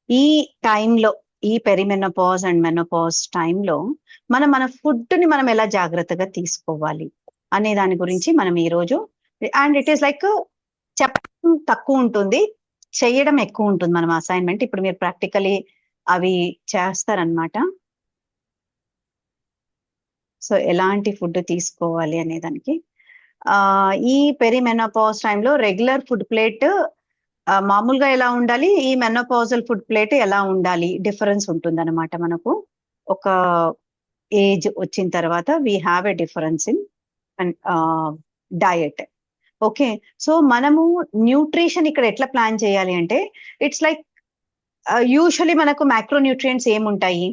ఈ టైంలో, ఈ పెరిమెనోపాజ్ అండ్ మెనోపాజ్ టైంలో మన ఫుడ్ ని మనం ఎలా జాగ్రత్తగా తీసుకోవాలి అనే దాని గురించి మనం ఈ రోజు, అండ్ ఇట్ ఈస్ లైక్ చెప్పడం తక్కువ ఉంటుంది, చేయడం ఎక్కువ ఉంటుంది మనం అసైన్మెంట్. ఇప్పుడు మీరు ప్రాక్టికలీ అవి చేస్తారనమాట. సో ఎలాంటి ఫుడ్ తీసుకోవాలి అనే దానికి ఈ పెరిమెనోపాజ్ టైంలో రెగ్యులర్ ఫుడ్ ప్లేట్ మామూలుగా ఎలా ఉండాలి, ఈ మెనోపాజల్ ఫుడ్ ప్లేట్ ఎలా ఉండాలి, డిఫరెన్స్ ఉంటుంది అనమాట. మనకు ఒక ఏజ్ వచ్చిన తర్వాత we have a difference in diet. Okay, so మనము న్యూట్రిషన్ ఇక్కడ ఎట్లా ప్లాన్ చేయాలి అంటే, ఇట్స్ లైక్ యూజువలీ మనకు మైక్రో న్యూట్రియంట్స్ ఏముంటాయి,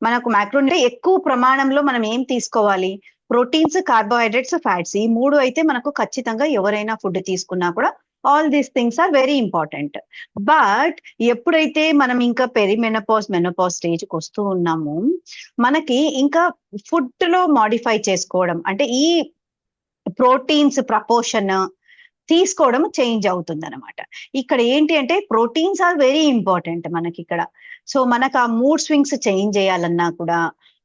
మనకు మైక్రో ఎక్కువ ప్రమాణంలో మనం ఏం తీసుకోవాలి, ప్రోటీన్స్, కార్బోహైడ్రేట్స్, ఫ్యాట్స్, ఈ మూడు అయితే మనకు ఖచ్చితంగా ఎవరైనా ఫుడ్ తీసుకున్నా కూడా all these things are very important. But ఎప్పుడైతే మనం ఇంకా మెనోపాజ్ స్టేజ్కి వస్తూ ఉన్నామో మనకి ఇంకా ఫుడ్ లో మాడిఫై చేసుకోవడం, అంటే ఈ ప్రోటీన్స్ ప్రపోర్షన్ తీసుకోవడం చేంజ్ అవుతుంది అనమాట. ఇక్కడ ఏంటి అంటే ప్రోటీన్స్ ఆర్ వెరీ ఇంపార్టెంట్ మనకి ఇక్కడ. సో మనకు ఆ మూడ్ స్వింగ్స్ చేంజ్ చేయాలన్నా కూడా,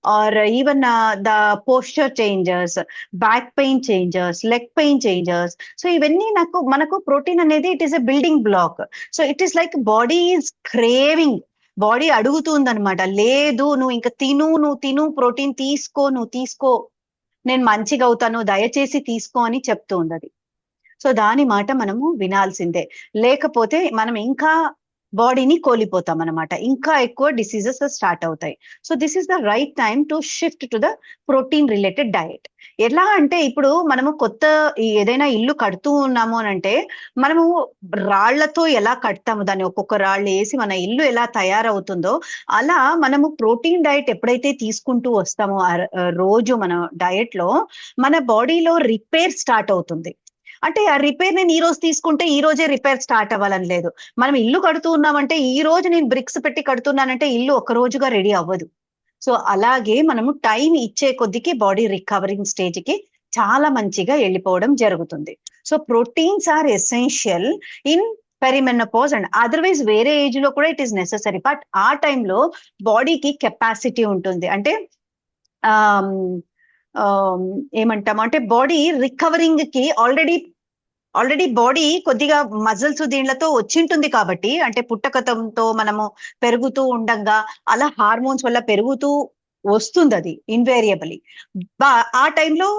or even the posture changes, back pain changes, leg pain changes, so ఇవన్నీ మనకు ప్రోటీన్ అనేది it is a building block. So it is like body is craving, body అడుగుతుంది అనమాట, లేదు నువ్వు ఇంకా నువ్వు తిను, ప్రోటీన్ తీసుకో, నువ్వు తీసుకో, నేను మంచిగా అవుతాను, దయచేసి తీసుకో అని చెప్తుంది అది. సో దాని మాట మనము వినాల్సిందే, లేకపోతే మనం ఇంకా బాడీని కోల్పోతాం అనమాట, ఇంకా ఎక్కువ డిసీజెస్ స్టార్ట్ అవుతాయి. So this is the right time to shift to the protein related diet. ఎలా అంటే ఇప్పుడు మనము కొత్త ఏదైనా ఇల్లు కడుతూ ఉన్నాము అని అంటే, మనము రాళ్లతో ఎలా కడతాము, దాన్ని ఒక్కొక్క రాళ్ళు వేసి మన ఇల్లు ఎలా తయారవుతుందో అలా మనము ప్రోటీన్ డయట్ ఎప్పుడైతే తీసుకుంటూ వస్తామో రోజు మన డయట్ లో, మన బాడీలో రిపేర్ స్టార్ట్ అవుతుంది. అంటే ఆ రిపేర్ నేను ఈ రోజు తీసుకుంటే ఈ రోజే రిపేర్ స్టార్ట్ అవ్వాలని లేదు. మనం ఇల్లు కడుతూ ఉన్నామంటే ఈ రోజు నేను బ్రిక్స్ పెట్టి కడుతున్నానంటే ఇల్లు ఒక రోజుగా రెడీ అవ్వదు. సో అలాగే మనము టైం ఇచ్చే కొద్దికి బాడీ రికవరింగ్ స్టేజ్ కి చాలా మంచిగా వెళ్ళిపోవడం జరుగుతుంది. So proteins are essential in perimenopause, and otherwise వేరే ఏజ్ లో కూడా ఇట్ ఈస్ నెసెసరీ. బట్ ఆ టైంలో బాడీకి కెపాసిటీ ఉంటుంది, అంటే ఏమంటాము అంటే బాడీ రికవరింగ్ కి ఆల్రెడీ బాడీ కొద్దిగా మజిల్స్ దీనిలతో వచ్చింటుంది కాబట్టి, అంటే పుట్టకతంతో మనము పెరుగుతూ ఉండంగా అలా హార్మోన్స్ వల్ల పెరుగుతూ వస్తుంది అది ఇన్వేరియబుల్లీ, ఆ టైంలో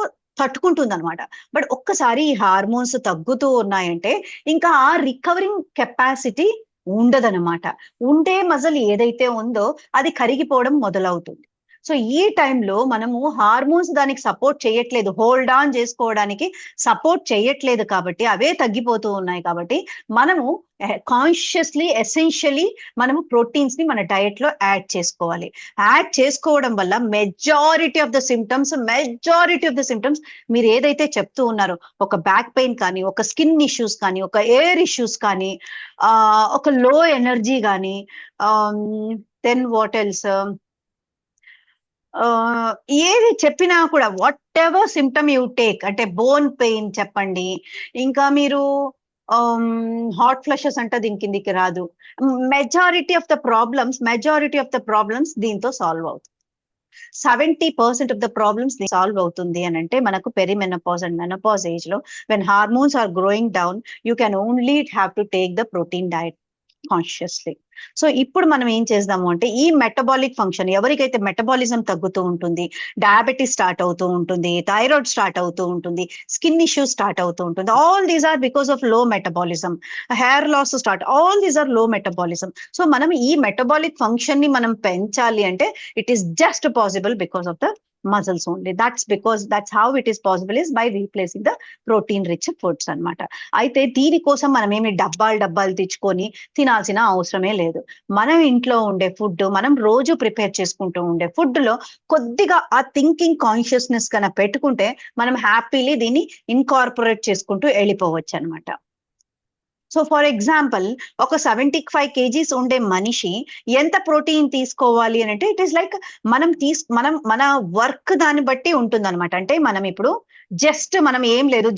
తట్టుకుంటుంది అనమాట. బట్ ఒక్కసారి ఈ హార్మోన్స్ తగ్గుతూ ఉన్నాయంటే ఇంకా ఆ రికవరింగ్ కెపాసిటీ ఉండదనమాట. ఉండే మజిల్ ఏదైతే ఉందో అది కరిగిపోవడం మొదలవుతుంది. సో ఈ టైంలో మనము హార్మోన్స్ దానికి సపోర్ట్ చేయట్లేదు, హోల్డ్ ఆన్ చేసుకోవడానికి సపోర్ట్ చేయట్లేదు కాబట్టి, అవే తగ్గిపోతూ ఉన్నాయి కాబట్టి మనము కాన్షియస్లీ ఎసెన్షియలీ మనము ప్రోటీన్స్ ని మన డయట్ లో యాడ్ చేసుకోవాలి. యాడ్ చేసుకోవడం వల్ల మెజారిటీ ఆఫ్ ద సిమ్టమ్స్ మీరు ఏదైతే చెప్తూ ఉన్నారో, ఒక బ్యాక్ పెయిన్ కానీ, ఒక స్కిన్ ఇష్యూస్ కానీ, ఒక ఎయిర్ ఇష్యూస్ కానీ, ఒక లో ఎనర్జీ కానీ, దెన్ వాట్ ఎల్స్, ఏది చెప్పినా కూడా what ever symptom you take, అంటే బోన్ పెయిన్ చెప్పండి, ఇంకా మీరు హాట్ ఫ్లషెస్ అంటే దీని కిందికి రాదు, మెజారిటీ ఆఫ్ ద ప్రాబ్లమ్స్ దీంతో సాల్వ్ అవుతుంది. 70% ఆఫ్ ద ప్రాబ్లమ్స్ సాల్వ్ అవుతుంది అని అంటే మనకు పెరిమెనోపాజ్ అండ్ మెనోపాజ్ ఏజ్ లో when hormones are growing down, you can only have to take the protein diet consciously. So ఇప్పుడు మనం ఏం చేద్దాము అంటే, ఈ మెటబాలిక్ ఫంక్షన్ ఎవరికైతే మెటబాలిజం తగ్గుతూ ఉంటుంది, డయాబెటీస్ స్టార్ట్ అవుతూ ఉంటుంది, థైరాయిడ్ స్టార్ట్ అవుతూ ఉంటుంది, స్కిన్ ఇష్యూస్ స్టార్ట్ అవుతూ ఉంటుంది, all these are because of low metabolism, hair loss start, all these are low metabolism. So మనం ఈ మెటబాలిక్ ఫంక్షన్ ని మనం పెంచాలి అంటే it is just possible because of the muscles only. That's how it is possible, is by replacing the protein rich foods అన్నమాట. అయితే దీనికోసం మనం ఏమి డబ్బాలు తెచ్చుకొని తినాల్సిన అవసరమే లేదు. మనం ఇంట్లో ఉండే ఫుడ్, మనం రోజు ప్రిపేర్ చేసుకుంటూ ఉండే ఫుడ్ లో కొద్దిగా ఆ థింకింగ్ కాన్షియస్నెస్ కన్నా పెట్టుకుంటే మనం హ్యాపీలీ దీన్ని ఇన్కార్పొరేట్ చేసుకుంటూ వెళ్ళిపోవచ్చు అనమాట. సో ఫర్ ఎగ్జాంపుల్, ఒక 75 kgs ఉండే మనిషి ఎంత ప్రోటీన్ తీసుకోవాలి అని అంటే, ఇట్ ఈస్ లైక్ మన వర్క్ దాన్ని బట్టి ఉంటుంది అనమాట. అంటే మనం ఇప్పుడు జస్ట్ మనం ఏం లేదు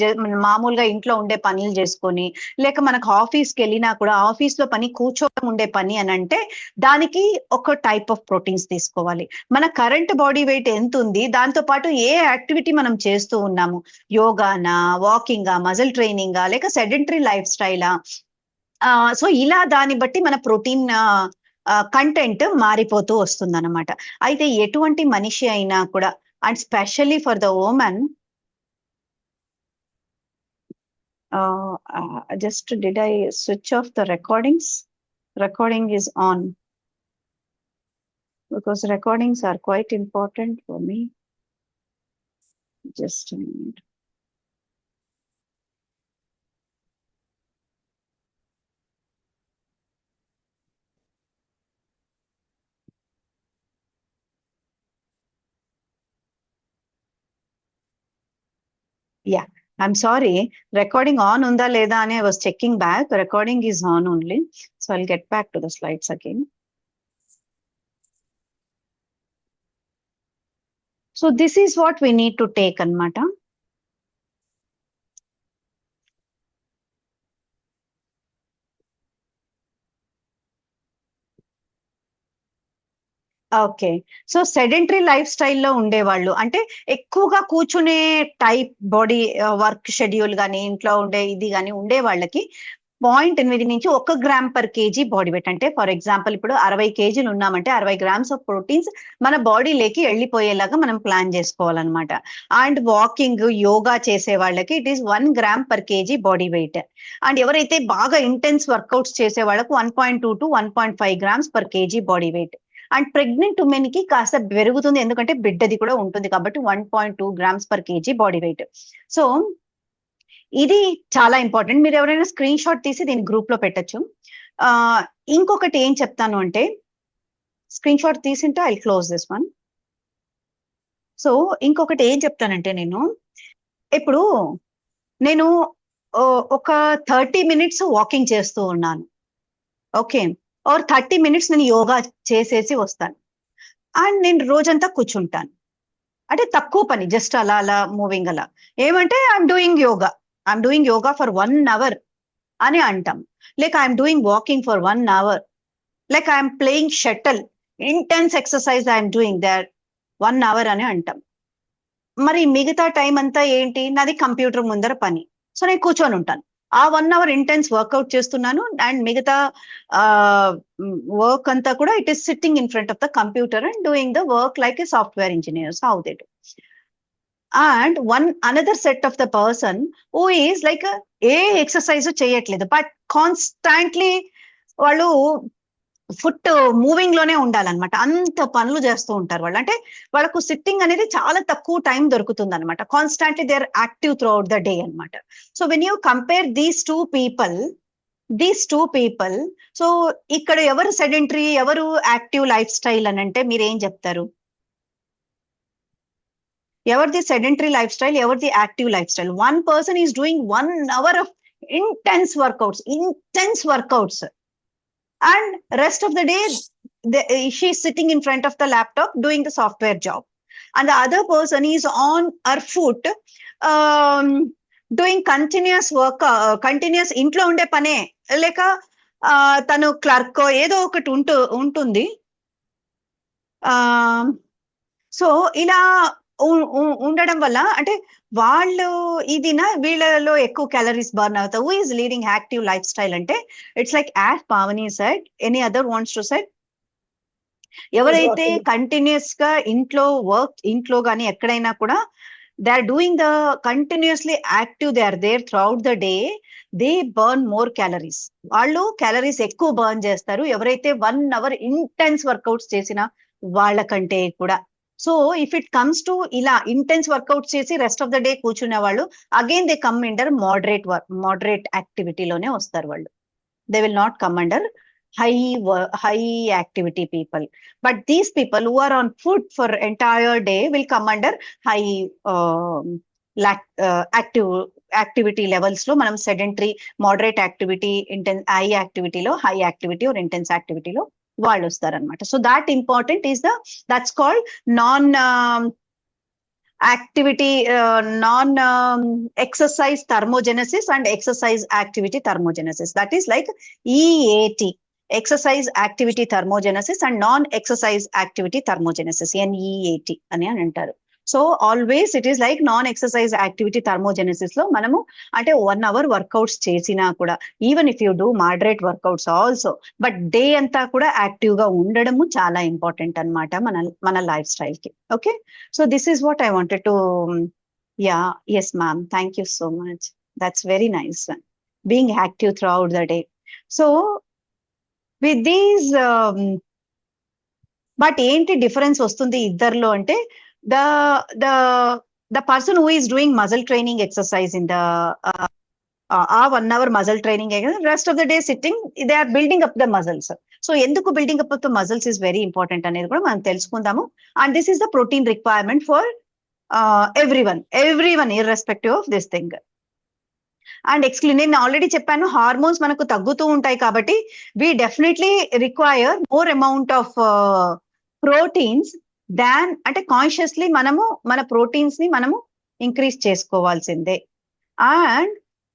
మామూలుగా ఇంట్లో ఉండే పనులు చేసుకొని, లేక మనకు ఆఫీస్కి వెళ్ళినా కూడా ఆఫీస్ లో పని కూర్చోవడం ఉండే పని అని అంటే దానికి ఒక టైప్ ఆఫ్ ప్రోటీన్స్ తీసుకోవాలి. మన కరెంట్ బాడీ వెయిట్ ఎంత ఉంది, దాంతో పాటు ఏ యాక్టివిటీ మనం చేస్తూ ఉన్నాము, యోగానా, వాకింగా, మజిల్ ట్రైనింగా, లేక సెడెంటరీ లైఫ్ స్టైలా, సో ఇలా దాన్ని బట్టి మన ప్రోటీన్ కంటెంట్ మారిపోతూ వస్తుంది అనమాట. అయితే ఎటువంటి మనిషి అయినా కూడా, and specially for the women, just did I switch off the recordings? Recording is on because recordings are quite important for me. Just a minute. Yeah, I'm sorry. Recording on unda leda ani I was checking back. Recording is on only. So I'll get back to the slides again. So this is what we need to take anamata. Okay. So sedentary life స్టైల్లో ఉండేవాళ్ళు, అంటే ఎక్కువగా కూర్చునే type body work schedule గానీ, ఇంట్లో ఉండే ఇది గానీ ఉండే వాళ్ళకి 0.8 నుంచి 1 gram per KG body weight, అంటే ఫర్ ఎగ్జాంపుల్ ఇప్పుడు 60 కేజీలు ఉన్నామంటే 60 గ్రామ్స్ ఆఫ్ ప్రోటీన్స్ మన బాడీలోకి వెళ్ళిపోయేలాగా మనం ప్లాన్ చేసుకోవాలన్నమాట. అండ్ వాకింగ్, యోగా చేసే వాళ్ళకి it is 1 gram per KG body weight. And ఎవరైతే బాగా ఇంటెన్స్ వర్కౌట్స్ చేసే వాళ్ళకు 1.2 to 1.5 grams per KG body weight. And pregnant women కి కాస్త పెరుగుతుంది, ఎందుకంటే బిడ్డది కూడా ఉంటుంది కాబట్టి 1.2 grams per KG body weight. So ఇది చాలా ఇంపార్టెంట్. మీరు ఎవరైనా స్క్రీన్ షాట్ తీసి దీని గ్రూప్ లో పెట్టచ్చు. ఇంకొకటి ఏం చెప్తాను అంటే, స్క్రీన్ షాట్ తీసింటే I close this one. So ఇంకొకటి ఏం చెప్తానంటే, ఇప్పుడు నేను ఒక 30 మినిట్స్ వాకింగ్ చేస్తూ ఉన్నాను, ఓకే, ఆర్ 30 మినిట్స్ నేను యోగా చేసేసి వస్తాను, అండ్ నేను రోజంతా కూర్చుంటాను. అంటే తక్కువ పని, జస్ట్ అలా అలా మూవింగ్ అలా. ఏమంటే I'm doing yoga for 1 hour అని అంటాం, లేక I'm doing walking for 1 hour, like I'm playing shuttle, intense exercise I'm doing that 1 hour అని అంటాం. మరి మిగతా టైం అంతా ఏంటి, నాది కంప్యూటర్ ముందర పని. సో నేను కూర్చొని ఉంటాను, ఆ 1 అవర్ ఇంటెన్స్ వర్కౌట్ చేస్తున్నాను, అండ్ మిగతా వర్క్ అంతా కూడా it is sitting in front of the computer and doing the work like A software engineers how they do. And another set of the person who is like A exercise చేయట్లేదు, but constantly వాళ్ళు foot moving లోనే ఉండాలన్నమాట, అంత పనులు చేస్తూ ఉంటారు వాళ్ళు. అంటే వాళ్ళకు సిట్టింగ్ అనేది చాలా తక్కువ టైం దొరుకుతుంది అనమాట, constantly they are active throughout the day అనమాట. So when you compare these two people, so ఇక్కడ ఎవరు సెడెంటరీ, ఎవరు యాక్టివ్ లైఫ్ స్టైల్ అని అంటే మీరు ఏం చెప్తారు? ఎవరిది సెడెంటరీ లైఫ్ స్టైల్, ఎవరిది active life style? One person is doing 1 hour of intense workouts, and rest of the day she's sitting in front of the laptop doing the software job, and the other person is on her foot doing continuous work, continuous ఇంట్లో ఉండే పనే, లేక తను clerk ఏదో ఒకటి ఉంటుంది. So ఇలా ఉండడం వల్ల అంటే వాళ్ళు ఇదినా వీళ్ళలో ఎక్కువ క్యాలరీస్ బర్న్ అవుతాయి. Who is leading active life style అంటే it's like as Pavani said, any other wants to said, ఎవరైతే కంటిన్యూస్ గా ఇంట్లో కానీ ఎక్కడైనా కూడా they are doing the continuously active, they are there throughout the day, they burn more calories. వాళ్ళు calories ఎక్కువ burn చేస్తారు ఎవరైతే 1 అవర్ ఇంటెన్స్ వర్కౌట్స్ చేసిన వాళ్ళకంటే కూడా. So if it comes to ఇలా ఇంటెన్స్ వర్కౌట్స్ చేసి రెస్ట్ ఆఫ్ ద డే కూర్చునే వాళ్ళు, again they come under moderate యాక్టివిటీలోనే వస్తారు వాళ్ళు. They will not come under high activity people, but these people who are on foot for entire day will come under high activity levels లో. మనం sedentary, moderate activity, high యాక్టివిటీలో, high activity or intense యాక్టివిటీలో వాళ్ళు వస్తారనమాట. So that important is that's called non activity, non-exercise thermogenesis and exercise activity thermogenesis. That is like EAT, exercise activity thermogenesis and non-exercise activity thermogenesis, NEAT అని అంటారు. So always it is like non exercise activity thermogenesis లో మనము అంటే 1 hour workouts చేసినా కూడా, even if you do moderate workouts also, but day అంతా కూడా active గా ఉండడము చాలా ఇంపార్టెంట్ అన్నమాట మన లైఫ్ స్టైల్ కి. Okay, so this is what I wanted to, yes ma'am, thank you so much, that's very nice, being active throughout the day. So with these, but ఏంటి difference వస్తుంది ఇద్దరిలో అంటే, the person who is doing muscle training exercise in the 1 hour muscle training, rest of the day sitting, they are building up the muscles. So enduku building up the muscles is very important anedi kuda manam telusukundamu. And this is the protein requirement for everyone irrespective of this thing. And నేను already చెప్పాను, hormones మనకు తగ్గుతూ ఉంటాయి కాబట్టి we definitely require more amount of proteins than, అంటే consciously మనము మన proteins ని మనము ఇంక్రీజ్ చేసుకోవాల్సిందే. And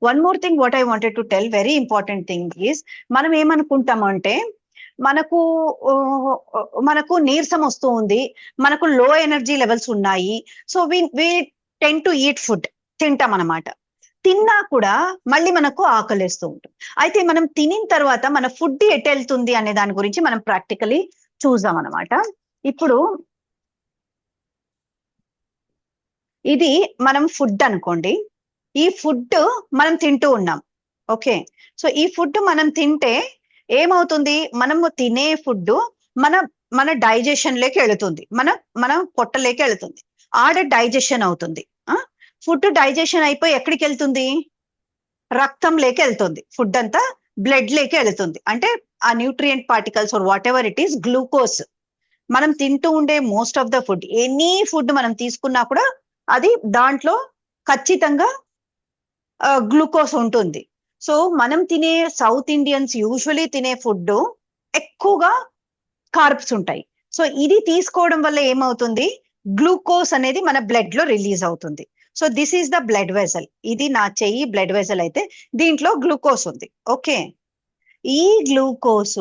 one more thing what I wanted to tell, very important thing is, మనం ఏమనుకుంటాము అంటే మనకు నీరసం వస్తూ ఉంది, మనకు లో ఎనర్జీ లెవెల్స్ ఉన్నాయి, so we tend to eat food, తింటాం అనమాట. తిన్నా కూడా మళ్ళీ మనకు ఆకలిస్తూ ఉంటుంది. అయితే మనం తినిన తర్వాత మన ఫుడ్ ఎటు వెళ్తుంది అనే దాని గురించి మనం ప్రాక్టికలీ చూద్దాం అనమాట. ఇప్పుడు ఇది మనం ఫుడ్ అనుకోండి, ఈ ఫుడ్ మనం తింటూ ఉన్నాం. ఓకే, సో ఈ ఫుడ్ మనం తింటే ఏమవుతుంది, మనము తినే ఫుడ్ మన డైజెషన్ లోకి వెళుతుంది, మన పొట్టలోకి వెళుతుంది, ఆడ డైజెషన్ అవుతుంది. ఫుడ్ డైజెషన్ అయిపోయి ఎక్కడికి వెళ్తుంది, రక్తంలోకి వెళ్తుంది, ఫుడ్ అంతా బ్లడ్ లోకి వెళుతుంది. అంటే ఆ nutrient particles or whatever it is, glucose, మనం తింటూ ఉండే most of the food, any food మనం తీసుకున్నా కూడా అది దాంట్లో ఖచ్చితంగా గ్లూకోజ్ ఉంటుంది. సో మనం తినే సౌత్ ఇండియన్స్ యూజువలీ తినే ఫుడ్ ఎక్కువగా కార్బ్స్ ఉంటాయి. సో ఇది తీసుకోవడం వల్ల ఏమవుతుంది, గ్లూకోజ్ అనేది మన బ్లడ్ లో రిలీజ్ అవుతుంది. So this is the blood vessel. ఇది నా చెయ్యి బ్లడ్ వెజల్ అయితే దీంట్లో గ్లూకోజ్ ఉంది. ఓకే, ఈ గ్లూకోజ్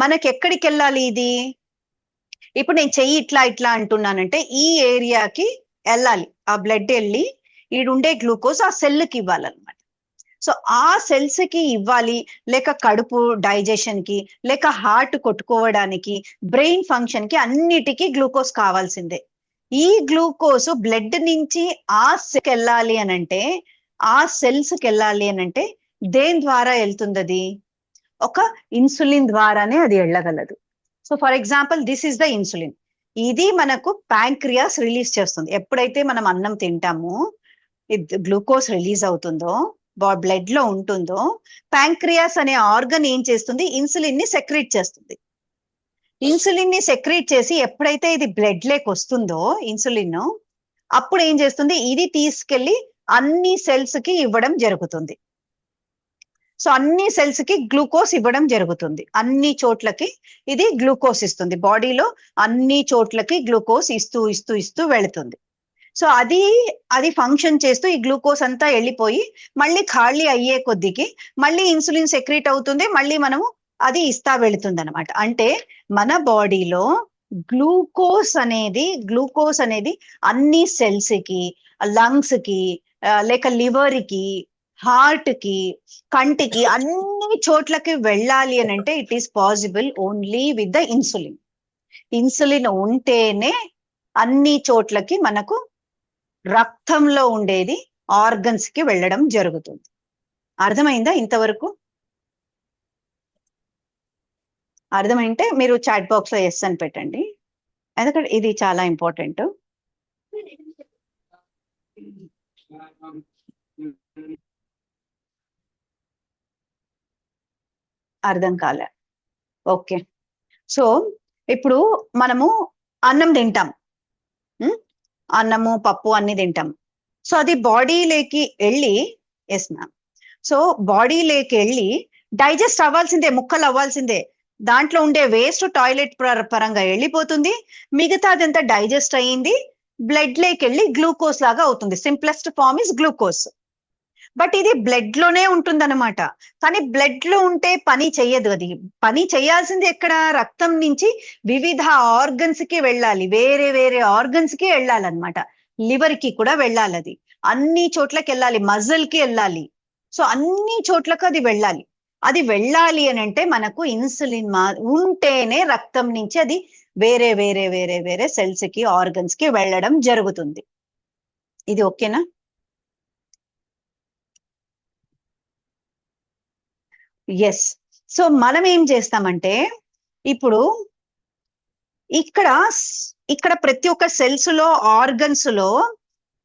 మనకి ఎక్కడికి వెళ్ళాలి, ఇది ఇప్పుడు నేను చెయ్యి ఇట్లా అంటున్నానంటే ఈ ఏరియాకి వెళ్ళాలి, ఆ బ్లడ్ వెళ్ళి ఈడుండే గ్లూకోజ్ ఆ సెల్కి ఇవ్వాలన్నమాట. సో ఆ సెల్స్ కి ఇవ్వాలి, లేక కడుపు డైజెషన్ కి, లేక హార్ట్ కొట్టుకోవడానికి, బ్రెయిన్ ఫంక్షన్ కి, అన్నిటికీ గ్లూకోజ్ కావాల్సిందే. ఈ గ్లూకోజ్ బ్లడ్ నుంచి ఆ సెల్కి వెళ్ళాలి అనంటే, ఆ సెల్స్ కి వెళ్ళాలి అనంటే దేని ద్వారా వెళ్తుంది, అది ఒక ఇన్సులిన్ ద్వారానే అది వెళ్ళగలదు. So for example this is the insulin. ఇది మనకు ప్యాంక్రియాస్ రిలీజ్ చేస్తుంది. ఎప్పుడైతే మనం అన్నం తింటామో గ్లూకోజ్ రిలీజ్ అవుతుందో, బ్లడ్ లో ఉంటుందో, ప్యాంక్రియాస్ అనే ఆర్గన్ ఏం చేస్తుంది, ఇన్సులిన్ ని సెక్రీట్ చేస్తుంది. ఇన్సులిన్ ని సెక్రీట్ చేసి ఎప్పుడైతే ఇది బ్లడ్ లోకి వస్తుందో ఇన్సులిన్, అప్పుడు ఏం చేస్తుంది, ఇది తీసుకెళ్లి అన్ని సెల్స్ కి ఇవ్వడం జరుగుతుంది. సో అన్ని సెల్స్ కి గ్లూకోజ్ ఇవ్వడం జరుగుతుంది, అన్ని చోట్లకి ఇది గ్లూకోజ్ ఇస్తుంది, బాడీలో అన్ని చోట్లకి గ్లూకోజ్ ఇస్తూ వెళుతుంది. సో అది ఫంక్షన్ చేస్తూ ఈ గ్లూకోజ్ అంతా వెళ్ళిపోయి మళ్ళీ ఖాళీ అయ్యే కొద్దికి మళ్ళీ ఇన్సులిన్ సెక్రీట్ అవుతుంది, మళ్ళీ మనము అది ఇస్తా వెళుతుంది అనమాట. అంటే మన బాడీలో గ్లూకోజ్ అనేది అన్ని సెల్స్ కి, లంగ్స్ కి, లేక లివర్ కి, హార్ట్ కి, కంటికి, అన్ని చోట్లకి వెళ్ళాలి అని అంటే it is possible only with the insulin. Insulin ఉంటేనే అన్ని చోట్లకి మనకు రక్తంలో ఉండేది ఆర్గన్స్ కి వెళ్ళడం జరుగుతుంది. అర్థమైందా ఇంతవరకు? అర్థమైంటే మీరు చాట్ బాక్స్ లో ఎస్ అని పెట్టండి, ఎందుకంటే ఇది చాలా ఇంపార్టెంట్. అర్థం కాలే? ఓకే, సో ఇప్పుడు మనము అన్నం తింటాం, అన్నము పప్పు అన్ని తింటాం. సో అది బాడీలోకి వెళ్ళి, ఎస్ మ్యామ్, సో బాడీలోకి వెళ్ళి డైజెస్ట్ అవ్వాల్సిందే, ముక్కలు అవ్వాల్సిందే. దాంట్లో ఉండే వేస్ట్ టాయిలెట్ పరంగా వెళ్ళిపోతుంది, మిగతా అదంతా డైజెస్ట్ అయ్యింది, బ్లడ్ లోకి వెళ్ళి గ్లూకోజ్ లాగా అవుతుంది. Simplest form is glucose. But ఇది బ్లడ్ లోనే ఉంటుందన్నమాట. కానీ బ్లడ్ లో ఉంటే పని చెయ్యదు. అది పని చేయాల్సింది ఎక్కడ? రక్తం నుంచి వివిధ ఆర్గన్స్ కి వెళ్ళాలి, వేరే వేరే ఆర్గన్స్ కి వెళ్ళాలన్నమాట. లివర్ కి కూడా వెళ్ళాలి, అది అన్ని చోట్లకి వెళ్ళాలి, మజిల్ కి వెళ్ళాలి. సో అన్ని చోట్లకు అది వెళ్ళాలి. అది వెళ్ళాలి అని అంటే మనకు ఇన్సులిన్ ఉంటేనే రక్తం నుంచి అది వేరే వేరే వేరే వేరే సెల్స్ కి ఆర్గన్స్ కి వెళ్ళడం జరుగుతుంది. ఇది ఓకేనా? ఎస్. సో మనం ఏం చేస్తామంటే ఇప్పుడు ఇక్కడ ఇక్కడ ప్రతి ఒక్క సెల్స్ లో ఆర్గన్స్ లో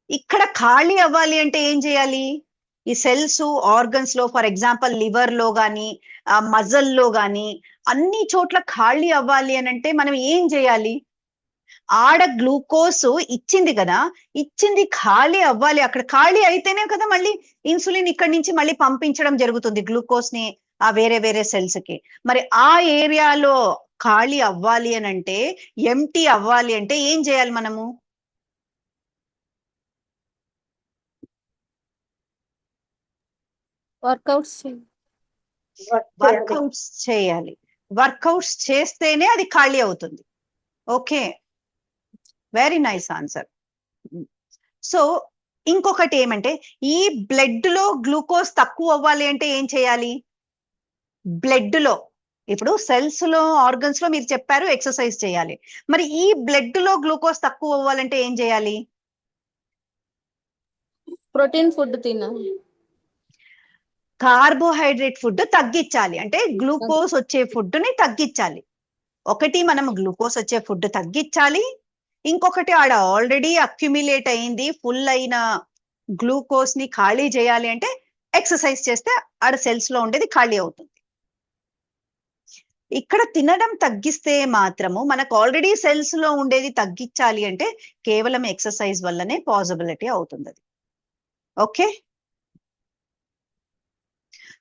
ఇక్కడ ఖాళీ అవ్వాలి అంటే ఏం చేయాలి? ఈ సెల్స్ ఆర్గన్స్ లో ఫర్ ఎగ్జాంపుల్ లివర్ లో గాని మజల్ లో గాని అన్ని చోట్ల ఖాళీ అవ్వాలి అని అంటే మనం ఏం చేయాలి? ఆడ గ్లూకోజ్ ఇచ్చింది కదా, ఇచ్చింది ఖాళీ అవ్వాలి. అక్కడ ఖాళీ అయితేనే కదా మళ్ళీ ఇన్సులిన్ ఇక్కడి నుంచి మళ్ళీ పంపించడం జరుగుతుంది గ్లూకోజ్ ని ఆ వేరే వేరే సెల్స్ కి. మరి ఆ ఏరియాలో ఖాళీ అవ్వాలి అని అంటే, ఎంటీ అవ్వాలి అంటే ఏం చేయాలి మనము? వర్కౌట్స్ చేయాలి. వర్కౌట్స్ చేస్తేనే అది ఖాళీ అవుతుంది. Okay, very nice answer. So ఇంకొకటి ఏమంటే, ఈ బ్లడ్ లో గ్లూకోజ్ తక్కువ అవ్వాలి అంటే ఏం చేయాలి? బ్లడ్ లో ఇప్పుడు సెల్స్ లో ఆర్గన్స్ లో మీరు చెప్పారు ఎక్సర్సైజ్ చేయాలి. మరి ఈ బ్లడ్ లో గ్లూకోజ్ తక్కువ అవ్వాలంటే ఏం చేయాలి? ప్రోటీన్ ఫుడ్ తినాలి, కార్బోహైడ్రేట్ ఫుడ్ తగ్గించాలి. అంటే గ్లూకోజ్ వచ్చే ఫుడ్ ని తగ్గించాలి. ఒకటి మనం గ్లూకోజ్ వచ్చే ఫుడ్ తగ్గించాలి, ఇంకొకటి ఆడ ఆల్రెడీ అక్యుమిలేట్ అయింది ఫుల్ అయిన గ్లూకోజ్ ని ఖాళీ చేయాలి అంటే ఎక్సర్సైజ్ చేస్తే ఆడ సెల్స్ లో ఉండేది ఖాళీ అవుతుంది. ఇక్కడ తినడం తగ్గిస్తే మాత్రము మనకు ఆల్రెడీ సెల్స్ లో ఉండేది తగ్గించాలి అంటే కేవలం ఎక్సర్సైజ్ వల్లనే పాసిబిలిటీ అవుతుంది అది. ఓకే,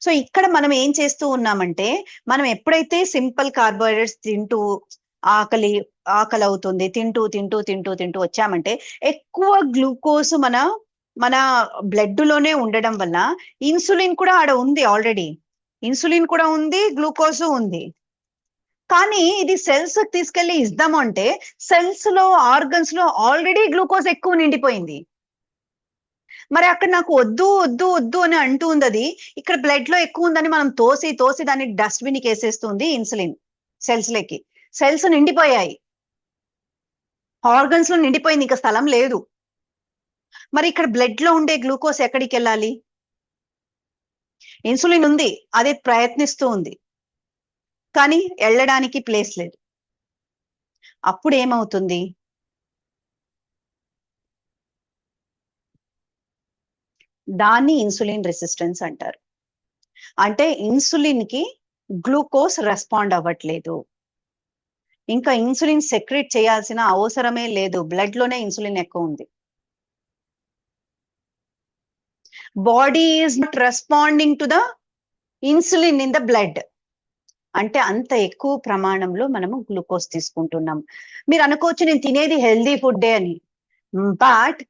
సో ఇక్కడ మనం ఏం చేస్తూ ఉన్నామంటే, మనం ఎప్పుడైతే సింపుల్ కార్బోహైడ్రేట్స్ తింటూ ఆకలి అవుతుంది, తింటూ తింటూ తింటూ తింటూ వచ్చామంటే ఎక్కువ గ్లూకోజ్ మన బ్లడ్ లోనే ఉండడం వల్ల ఇన్సులిన్ కూడా ఆడ ఉంది, ఆల్రెడీ ఇన్సులిన్ కూడా ఉంది, గ్లూకోజ్ ఉంది. కానీ ఇది సెల్స్ తీసుకెళ్లి ఇద్దాము అంటే సెల్స్ లో ఆర్గన్స్ లో ఆల్రెడీ గ్లూకోజ్ ఎక్కువ నిండిపోయింది. మరి అక్కడ నాకు వద్దు వద్దు వద్దు అని అంటూ ఉంది అది. ఇక్కడ బ్లడ్ లో ఎక్కువ ఉందని మనం తోసి తోసి దాన్ని డస్ట్బిన్ కి వేసేస్తుంది ఇన్సులిన్ సెల్స్ లకి. సెల్స్ నిండిపోయాయి, ఆర్గన్స్ లో నిండిపోయింది, ఇంకా స్థలం లేదు. మరి ఇక్కడ బ్లడ్ లో ఉండే గ్లూకోజ్ ఎక్కడికి వెళ్ళాలి? ఇన్సులిన్ ఉంది, అది ప్రయత్నిస్తూ ఉంది, కానీ వెళ్ళడానికి ప్లేస్ లేదు. అప్పుడు ఏమవుతుంది? దాన్ని ఇన్సులిన్ రెసిస్టెన్స్ అంటారు. అంటే ఇన్సులిన్ కి గ్లూకోజ్ రెస్పాండ్ అవ్వట్లేదు, ఇంకా ఇన్సులిన్ సెక్రెట్ చేయాల్సిన అవసరమే లేదు, బ్లడ్ లోనే ఇన్సులిన్ ఎక్కువ ఉంది. Body is not responding to the insulin in the blood. అంటే అంత ఎక్కువ ప్రమాణంలో మనము గ్లూకోజ్ తీసుకుంటున్నాం. మీరు అనుకోవచ్చు నేను తినేది హెల్దీ ఫుడ్డే అని, but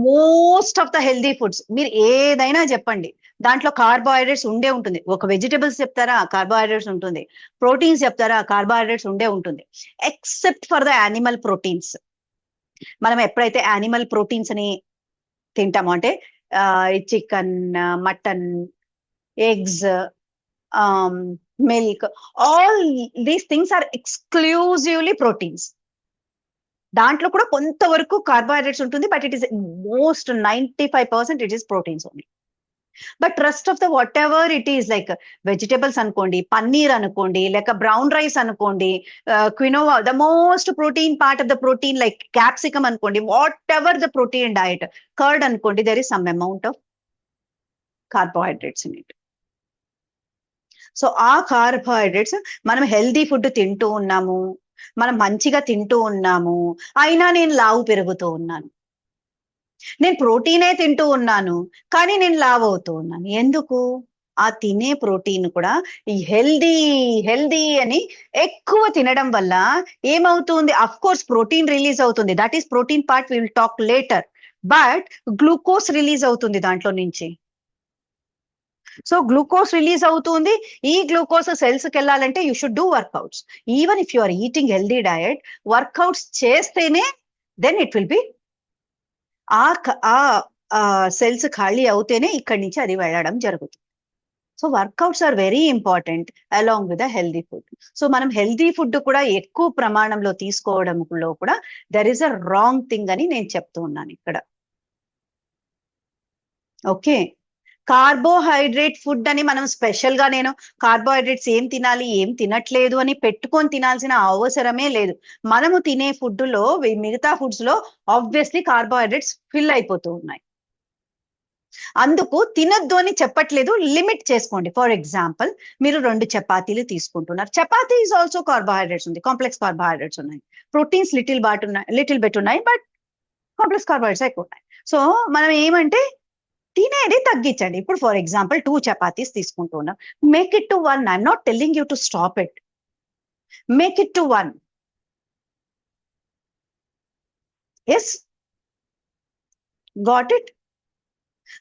most of the healthy foods మీరు ఏదైనా చెప్పండి, దాంట్లో కార్బోహైడ్రేట్స్ ఉండే ఉంటుంది. ఒక వెజిటబుల్స్ చెప్తారా, కార్బోహైడ్రేట్స్ ఉంటుంది. ప్రోటీన్స్ చెప్తారా, కార్బోహైడ్రేట్స్ ఉండే ఉంటుంది. Except for the animal proteins. మనం ఎప్పుడైతే యానిమల్ ప్రోటీన్స్ అని తింటామో అంటే chicken, mutton, eggs, milk, all these things are exclusively proteins. దాంట్లో కూడా కొంతవరకు కార్బోహైడ్రేట్స్ ఉంటుంది, but it is most 95% it is proteins only. But rest of the whatever it is, like vegetables అనుకోండి, పన్నీర్ అనుకోండి, లేక brown rice అనుకోండి, quinoa, the most protein part of the protein, like capsicum అనుకోండి, whatever the protein diet, curd అనుకోండి, there is some amount of carbohydrates in it. So ఆ carbohydrates మనం healthy food తింటూ ఉన్నాము, మనం మంచిగా తింటూ ఉన్నాము, అయినా నేను లావు పెరుగుతూ ఉన్నాను. నేను ప్రోటీనే తింటూ ఉన్నాను, కానీ నేను లావు అవుతూ ఉన్నాను. ఎందుకు? ఆ తినే ప్రోటీన్ కూడా ఈ హెల్దీ అని ఎక్కువ తినడం వల్ల ఏమవుతుంది, అఫ్ కోర్స్ ప్రోటీన్ రిలీజ్ అవుతుంది, that is protein part will talk later, but glucose release అవుతుంది దాంట్లో నుంచి. సో గ్లూకోజ్ రిలీజ్ అవుతుంది, ఈ గ్లూకోజ్ సెల్స్ కి వెళ్ళాలంటే you should do workouts. Even if you are eating healthy diet, workouts చేస్తేనే then it will be ఆ cells ఖాళీ అవుతేనే ఇక్కడి నుంచి అది వెళ్ళడం జరుగుతుంది. So workouts are very important along with the healthy food. So మనం హెల్దీ ఫుడ్ కూడా ఎక్కువ ప్రమాణంలో తీసుకోవడంలో కూడా there is a wrong thing అని నేను చెప్తూ ఉన్నాను ఇక్కడ. ఓకే, కార్బోహైడ్రేట్ ఫుడ్ అని మనం స్పెషల్ గా నేను కార్బోహైడ్రేట్స్ ఏం తినాలి ఏం తినట్లేదు అని పెట్టుకొని తినాల్సిన అవసరమే లేదు. మనము తినే ఫుడ్ లో మిగతా ఫుడ్స్ లో ఆబ్వియస్లీ కార్బోహైడ్రేట్స్ ఫిల్ అయిపోతూ ఉన్నాయి. అందుకు తినొద్దు అని చెప్పట్లేదు, లిమిట్ చేసుకోండి. ఫర్ ఎగ్జాంపుల్ మీరు 2 చపాతీలు తీసుకుంటున్నారు, చపాతీ ఈజ్ ఆల్సో కార్బోహైడ్రేట్స్ ఉంది, కాంప్లెక్స్ కార్బోహైడ్రేట్స్ ఉన్నాయి, ప్రోటీన్స్ లిటిల్ బెట్ ఉన్నాయి, బట్ కాంప్లెక్స్ కార్బోహైడ్రేట్స్ ఎక్కువ ఉన్నాయి. సో మనం ఏమంటే తినేది తగ్గించండి. ఇప్పుడు ఫర్ ఎగ్జాంపుల్ 2 చపాతీస్ తీసుకుంటున్నాం, make it to 1. I'm not telling you to stop it, make it to 1. Yes, got it.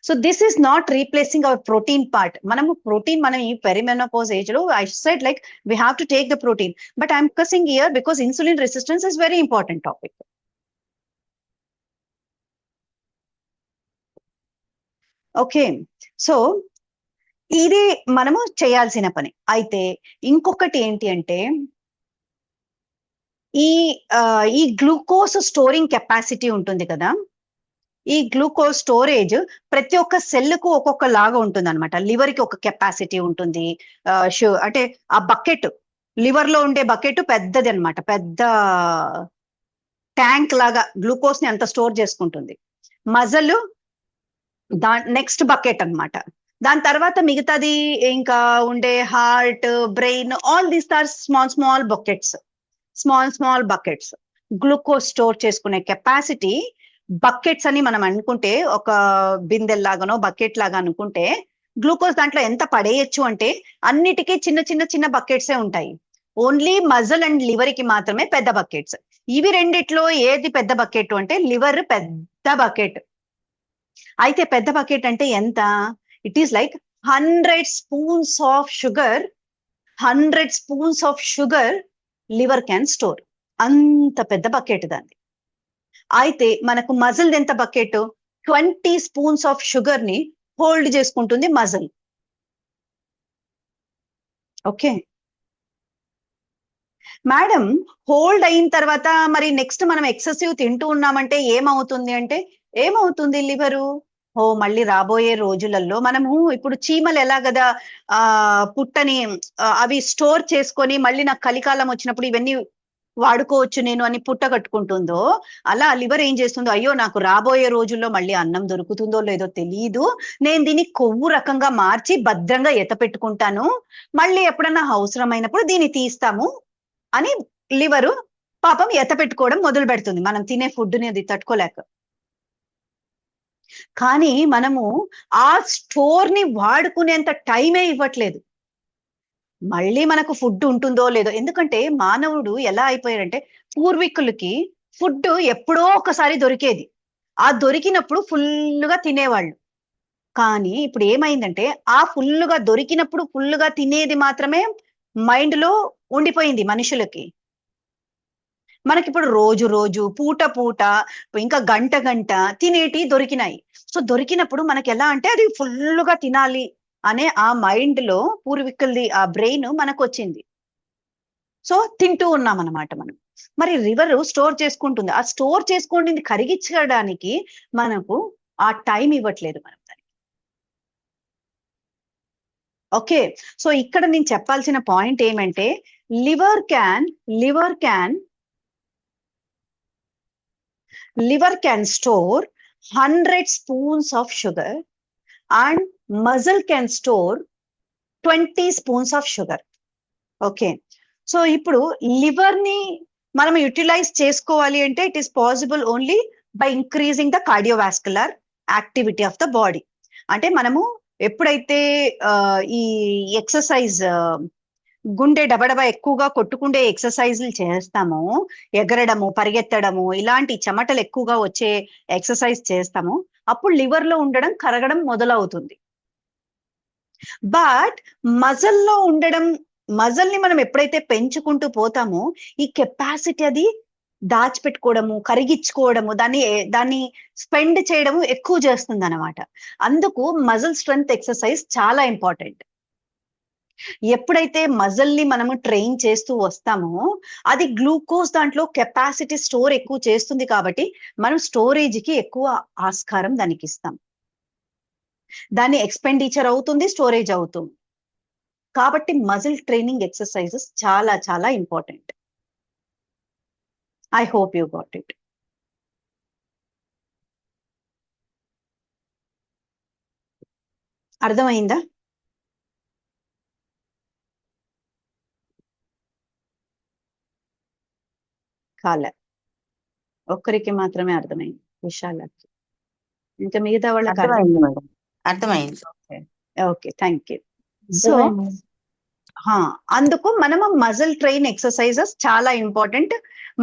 So this is not replacing our protein part. మనము ప్రోటీన్ మనం ఈ పెరిమెనోపాజ్ ఏజ్ లో I said like we have to take the protein, but I'm focusing here because insulin resistance is very important topic. Okay, so ఇది మనము చేయాల్సిన పని. అయితే ఇంకొకటి ఏంటి అంటే ఈ గ్లూకోజ్ స్టోరింగ్ కెపాసిటీ ఉంటుంది కదా, ఈ గ్లూకోజ్ స్టోరేజ్ ప్రతి ఒక్క సెల్ కు ఒక్కొక్క లాగా ఉంటుంది అనమాట. లివర్ కి ఒక కెపాసిటీ ఉంటుంది, అంటే ఆ బకెట్, లివర్ లో ఉండే బకెట్ పెద్దది అనమాట, పెద్ద ట్యాంక్ లాగా గ్లూకోజ్ ని అంత స్టోర్ చేసుకుంటుంది. మజల్ నెక్స్ట్ బకెట్ అన్నమాట. దాని తర్వాత మిగతాది ఇంకా ఉండే heart, brain, all these are small buckets. Glucose store చేసుకునే కెపాసిటీ బకెట్స్ అని మనం అనుకుంటే, ఒక బిందెల్లాగానో బకెట్ లాగా అనుకుంటే, గ్లూకోజ్ దాంట్లో ఎంత పడేయచ్చు అంటే అన్నిటికీ చిన్న బకెట్సే ఉంటాయి. ఓన్లీ మజిల్ అండ్ లివర్ కి మాత్రమే పెద్ద బకెట్స్. ఇవి రెండిట్లో ఏది పెద్ద బకెట్ అంటే లివర్ పెద్ద బకెట్. అయితే పెద్ద బకెట్ అంటే ఎంత? It is like 100 spoons of sugar, 100 spoons of sugar liver can store. అంత పెద్ద బకెట్ దాన్ని. అయితే మనకు మజిల్ ఎంత బకెట్? 20 స్పూన్స్ ఆఫ్ షుగర్ ని హోల్డ్ చేసుకుంటుంది మజిల్. ఓకే మేడం, హోల్డ్ అయిన తర్వాత మరి నెక్స్ట్ మనం ఎక్సెసివ్ తింటూ ఉన్నామంటే ఏమవుతుంది లివరు? మళ్ళీ రాబోయే రోజులలో మనము ఇప్పుడు చీమలు ఎలా కదా పుట్టని అవి స్టోర్ చేసుకొని మళ్ళీ నాకు కలికాలం వచ్చినప్పుడు ఇవన్నీ వాడుకోవచ్చు నేను అని పుట్ట కట్టుకుంటుందో, అలా లివర్ ఏం చేస్తుందో, అయ్యో నాకు రాబోయే రోజుల్లో మళ్ళీ అన్నం దొరుకుతుందో లేదో తెలియదు, నేను దీన్ని కొవ్వు రకంగా మార్చి భద్రంగా ఎత్తపెట్టుకుంటాను, మళ్ళీ ఎప్పుడన్నా అవసరమైనప్పుడు దీన్ని తీస్తాము అని లివరు పాపం ఎత్తపెట్టుకోవడం మొదలు పెడుతుంది, మనం తినే ఫుడ్ని అది తట్టుకోలేక. కానీ మనము ఆ స్టోర్ ని వాడుకునేంత టైమే ఇవ్వట్లేదు. మళ్ళీ మనకు ఫుడ్ ఉంటుందో లేదో, ఎందుకంటే మానవుడు ఎలా అయిపోయాడంటే, పూర్వీకులకి ఫుడ్ ఎప్పుడో ఒకసారి దొరికేది, ఆ దొరికినప్పుడు ఫుల్గా తినేవాళ్ళు. కానీ ఇప్పుడు ఏమైందంటే ఆ ఫుల్గా దొరికినప్పుడు ఫుల్గా తినేది మాత్రమే మైండ్ లో ఉండిపోయింది మనుషులకి. మనకి ఇప్పుడు రోజు పూట ఇంకా గంట తినేటి దొరికినాయి. సో దొరికినప్పుడు మనకి ఎలా అంటే అది ఫుల్గా తినాలి అనే ఆ మైండ్ లో పూర్వీకులది ఆ బ్రెయిన్ మనకు వచ్చింది. సో తింటూ ఉన్నాం అన్నమాట మనం. మరి లివర్ స్టోర్ చేసుకుంటుంది, ఆ స్టోర్ చేసుకుంటుంది కరిగించడానికి మనకు ఆ టైం ఇవ్వట్లేదు మనం దానికి. ఓకే, సో ఇక్కడ నేను చెప్పాల్సిన పాయింట్ ఏమంటే, liver can store 100 spoons of sugar and muscle can store 20 spoons of sugar. Okay, so ఇప్పుడు లివర్ ని మనం యూటిలైజ్ చేసుకోవాలి అంటే it is possible only by increasing the cardiovascular activity of the body. అంటే మనము ఎప్పుడైతే ఈ ఎక్సర్సైజ్ గుండె డబడబా ఎక్కువగా కొట్టుకుండే ఎక్సర్సైజ్లు చేస్తామో, ఎగరడము, పరిగెత్తడము, ఇలాంటి చెమటలు ఎక్కువగా వచ్చే ఎక్సర్సైజ్ చేస్తామో, అప్పుడు లివర్ లో ఉండడం కరగడం మొదలవుతుంది. బట్ మజల్లో ఉండడం, మజల్ ని మనం ఎప్పుడైతే పెంచుకుంటూ పోతామో ఈ కెపాసిటీ అది దాచిపెట్టుకోవడము, కరిగించుకోవడము, దాన్ని స్పెండ్ చేయడము ఎక్కువ చేస్తుంది అనమాట. అందుకు మజిల్ స్ట్రెంగ్త్ ఎక్సర్సైజ్ చాలా ఇంపార్టెంట్. ఎప్పుడైతే మజిల్ ని మనము ట్రైన్ చేస్తూ వస్తామో అది గ్లూకోజ్ దాంట్లో కెపాసిటీ స్టోర్ ఎక్కువ చేస్తుంది కాబట్టి మనం స్టోరేజ్ కి ఎక్కువ ఆస్కారం దానికి ఇస్తాం. దాని ఎక్స్పెండిచర్ అవుతుంది, స్టోరేజ్ అవుతుంది. కాబట్టి మజిల్ ట్రైనింగ్ ఎక్సర్సైజెస్ చాలా చాలా important. I hope you got it. అర్థమైందా? కాలే, ఒక్కరికి మాత్రమే అర్థమైంది, విశాలకి. ఇంకా మిగతా వాళ్ళకి అర్థమైంది మేడం, అర్థమైంది. Okay, thank you. సో అందుకు మనము మజిల్ ట్రైన్ ఎక్సర్సైజెస్ చాలా ఇంపార్టెంట్.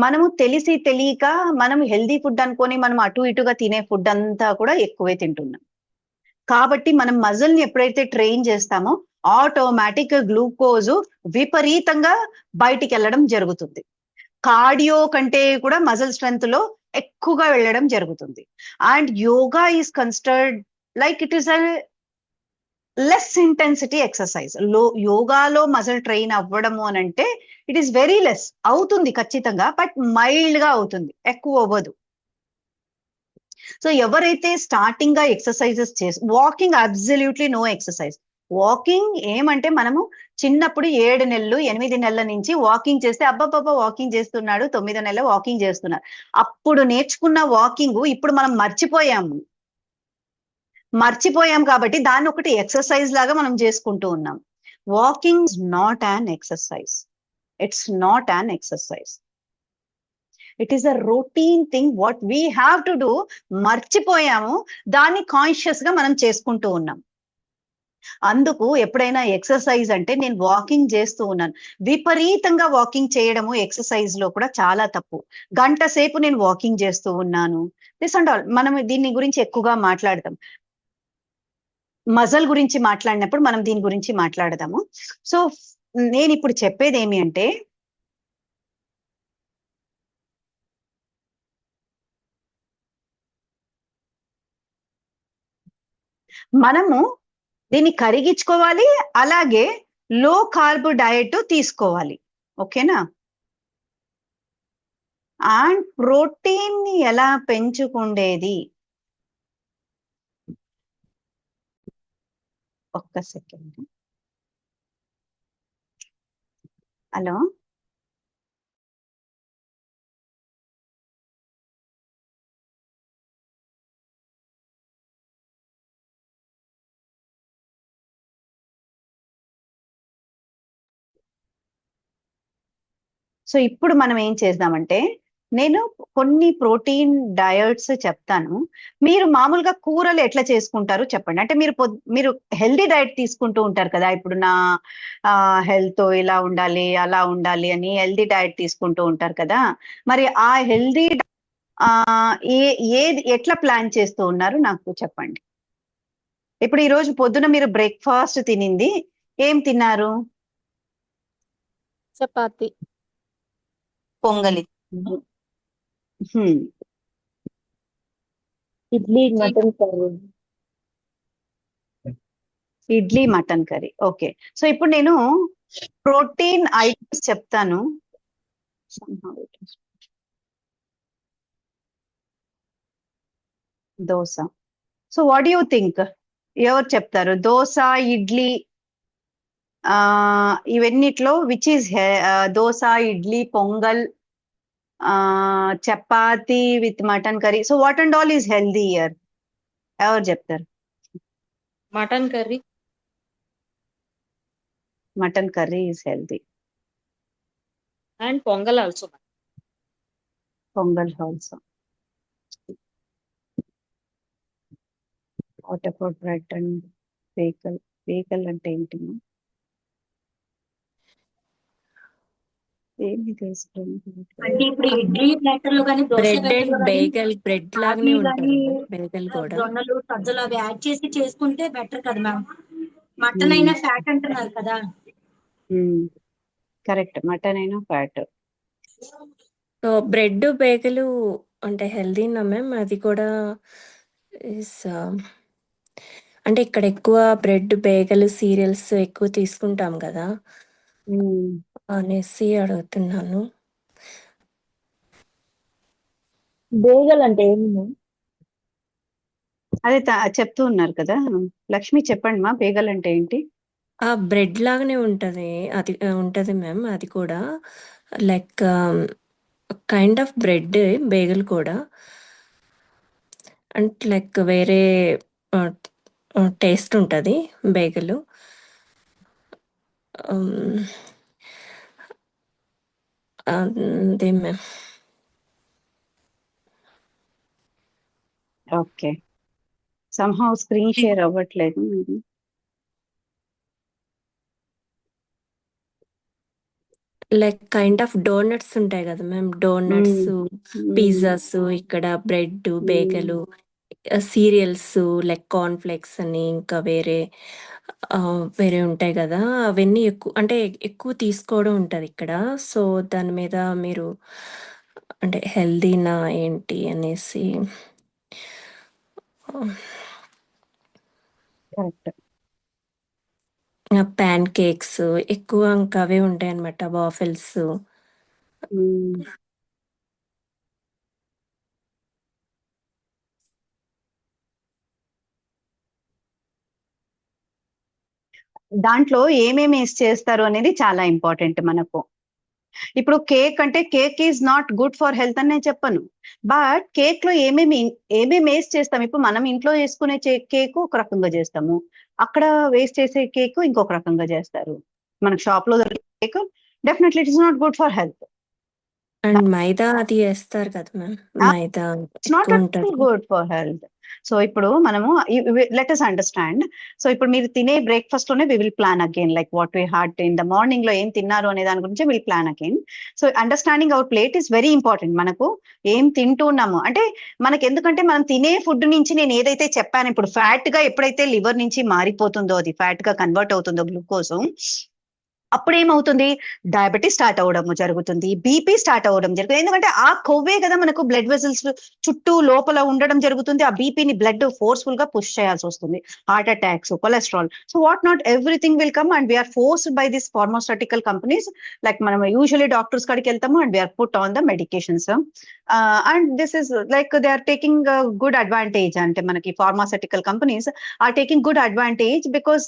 మనము తెలిసి తెలియక మనం హెల్దీ ఫుడ్ అనుకొని మనం అటు ఇటుగా తినే ఫుడ్ అంతా కూడా ఎక్కువే తింటున్నాం. కాబట్టి మనం మజిల్ ని ఎప్పుడైతే ట్రైన్ చేస్తామో ఆటోమేటిక్ గ్లూకోజ్ విపరీతంగా బయటికి వెళ్ళడం జరుగుతుంది. కార్డియో కంటే కూడా మజిల్ స్ట్రెంగ్త్ లో ఎక్కువగా వెళ్ళడం జరుగుతుంది. And yoga is considered like it is a less intensity exercise. యోగాలో మజిల్ ట్రైన్ అవ్వడము అని అంటే ఇట్ ఈస్ వెరీ లెస్, అవుతుంది ఖచ్చితంగా, బట్ మైల్డ్ గా అవుతుంది, ఎక్కువ అవ్వదు. సో ఎవరైతే స్టార్టింగ్ గా exercises walking absolutely no exercise. Walking ఏమంటే మనము చిన్నప్పుడు 7 నెలలు 8 నెలల నుంచి వాకింగ్ చేస్తే అబ్బబ్బబ్బా వాకింగ్ చేస్తున్నాడు, 9 నెలలు వాకింగ్ చేస్తున్నారు. అప్పుడు నేర్చుకున్న వాకింగ్ ఇప్పుడు మనం మర్చిపోయాం కాబట్టి దాన్ని ఒకటి ఎక్సర్సైజ్ లాగా మనం చేసుకుంటూ ఉన్నాం. Walking is not an exercise. It's not an exercise. It is a routine thing what we have to do. మర్చిపోయాము, దాన్ని కాన్షియస్ గా మనం చేసుకుంటూ ఉన్నాం. అందుకు ఎప్పుడైనా ఎక్సర్సైజ్ అంటే నేను వాకింగ్ చేస్తూ ఉన్నాను, విపరీతంగా వాకింగ్ చేయడము ఎక్సర్సైజ్ లో కూడా చాలా తప్పు. గంట సేపు నేను వాకింగ్ చేస్తూ ఉన్నాను, దిస్ అండ్ ఆల్. మనం దీని గురించి ఎక్కువగా మాట్లాడతాం, మజల్ గురించి మాట్లాడినప్పుడు మనం దీని గురించి మాట్లాడదాము. సో నేను ఇప్పుడు చెప్పేది ఏమి అంటే మనము దీన్ని కరిగించుకోవాలి, అలాగే లో కార్బ్ డయట్ తీసుకోవాలి. ఓకేనా? అండ్ ప్రోటీన్ ని ఎలా పెంచుకుండేది, ఒక్క సెకండ్. హలో, సో ఇప్పుడు మనం ఏం చేద్దామంటే నేను కొన్ని ప్రోటీన్ డయట్స్ చెప్తాను. మీరు మామూలుగా కూరలు ఎట్లా చేసుకుంటారు చెప్పండి. అంటే మీరు హెల్దీ డయట్ తీసుకుంటూ ఉంటారు కదా, ఇప్పుడు నా హెల్త్ ఇలా ఉండాలి అలా ఉండాలి అని హెల్దీ డయట్ తీసుకుంటూ ఉంటారు కదా. మరి ఆ హెల్దీ ఏది ఎట్లా ప్లాన్ చేస్తూ ఉన్నారు నాకు చెప్పండి. ఇప్పుడు ఈ రోజు పొద్దున మీరు బ్రేక్ఫాస్ట్ తినింది ఏం తిన్నారు? Chapati, pongali, idli, mutton curry. Idli mutton curry. Okay, so ఇప్పుడు నేను ప్రోటీన్ ఐటమ్స్ చెప్తాను. Dosa. So what you think, ఎవరు చెప్తారు? దోశ, ఇడ్లీ, ఇవన్నిట్లో which is dosa, idli, pongal, chapati with mutton curry. So what and all is healthy here? ఎవరు చెప్తారు? Mutton curry. Mutton curry is healthy. And pongal also. Pongal also. What about bread and bagel bagel అంటే ఏంటి? ఏమి అంటే ఇప్పుడు ఇడ్లీ బ్యాటర్ లో కానీ దోశ బ్రెడ్ బ్యాటర్ అండ్ లో కానీ బేగల్ బ్రెడ్ లాగానే రాగి ఉంటుంది కానీ బేగల్ కూడా. జొన్నలు సజ్జలు అవి యాడ్ చేసి చేసుకుంటే బెటర్ కదా మ్యామ్. మటన్ అయినా ఫ్యాట్ అంటున్నారు కదా. కరెక్ట్, మటన్ అయినా ఫ్యాట్. సో బ్రెడ్ బేగలు అంటే హెల్దీనా మ్యామ్? అది కూడా ఇస్ అంటే ఇక్కడ ఎక్కువ బ్రెడ్ బేగలు సీరియల్స్ ఎక్కువ తీసుకుంటాం కదా అనేసి అడుగుతున్నాను. బేగల్ అంటే ఏంటి మ్యామ్? అదే చెప్తూ ఉన్నారు కదా లక్ష్మి, చెప్పండి మా బేగల్ అంటే ఏంటి? ఆ బ్రెడ్ లాగానే ఉంటది అది ఉంటది మ్యామ్. అది కూడా like kind of bread bagel కూడా, అంటే లైక్ వేరే టేస్ట్ ఉంటుంది బేగలు. అదే ma'am. Okay, somehow screen share అవ్వట్లేదు మీది. లైక్ కైండ్ ఆఫ్ డోనట్స్ ఉంటాయి కదా మ్యామ్, డోనట్స్, పిజ్జాస్, ఇక్కడ bread bagel, cereals like corn flakes అని ఇంకా వేరే వేరే ఉంటాయి కదా, అవన్నీ ఎక్కువ అంటే ఎక్కువ తీసుకోవడం ఉంటుంది ఇక్కడ. సో దాని మీద మీరు అంటే హెల్దీనా ఏంటి అనేసి. కరెక్ట్. ప్యాన్ కేక్స్ ఎక్కువ ఇంకా అవే ఉంటాయి అన్నమాట, వాఫెల్స్. దాంట్లో ఏమేమి వేసి చేస్తారు అనేది చాలా ఇంపార్టెంట్ మనకు. ఇప్పుడు కేక్ అంటే cake is not good for health అని నేను చెప్పను, బట్ కేక్ లో ఏమేమి వేసి చేస్తాం. ఇప్పుడు మనం ఇంట్లో చేసుకునే కేక్ ఒక రకంగా చేస్తాము, అక్కడ వేస్ట్ చేసే కేక్ ఇంకొక రకంగా చేస్తారు. మనకు షాప్ లో దొరికే cake definitely it is not good for health. And maida అది వేస్తారు కదా మ్యామ్, మైదా ఇట్స్ నాట్ ఎక్కువ అట్ ఉంటుంది. Good for health. సో ఇప్పుడు మనము లెట్ us అండర్స్టాండ్. సో ఇప్పుడు మీరు తినే బ్రేక్ఫాస్ట్ లోనే we will plan again, like what we had in the morning లో ఏం తిన్నారు అనే దాని గురించి will plan again. So understanding our plate is very important. మనకు ఏం తింటున్నాము అంటే మనకి, ఎందుకంటే మనం తినే ఫుడ్ నుంచి నేను ఏదైతే చెప్పాను, ఇప్పుడు ఫ్యాట్ గా ఎప్పుడైతే లివర్ నుంచి మారిపోతుందో, అది ఫ్యాట్ గా కన్వర్ట్ అవుతుందో గ్లూకోజ్, అప్పుడు ఏమవుతుంది, డయాబెటీస్ స్టార్ట్ అవ్వడం జరుగుతుంది, బీపీ స్టార్ట్ అవ్వడం జరుగుతుంది. ఎందుకంటే ఆ కొవ్వే కదా మనకు బ్లడ్ వెసల్స్ చుట్టూ లోపల ఉండడం జరుగుతుంది. ఆ బీపీని బ్లడ్ ఫోర్స్ఫుల్ గా పుష్ చేయాల్సి వస్తుంది. Heart attacks, cholesterol, so what not everything will come and we're forced by this pharmaceutical companies. Like మనం యూజువలీ డాక్టర్స్ కాడికి వెళ్తాము and we're put on the medications. And this is like they are taking good advantage. అంటే మనకి pharmaceutical companies are taking good advantage because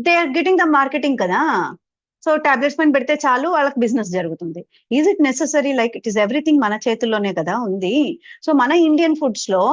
they are getting the marketing కదా. So tablets పైన పెడితే చాలు, వాళ్ళకి business జరుగుతుంది. Is it necessary? Like it is everything మన చేతుల్లోనే కదా ఉంది. సో మన ఇండియన్ ఫుడ్స్ లో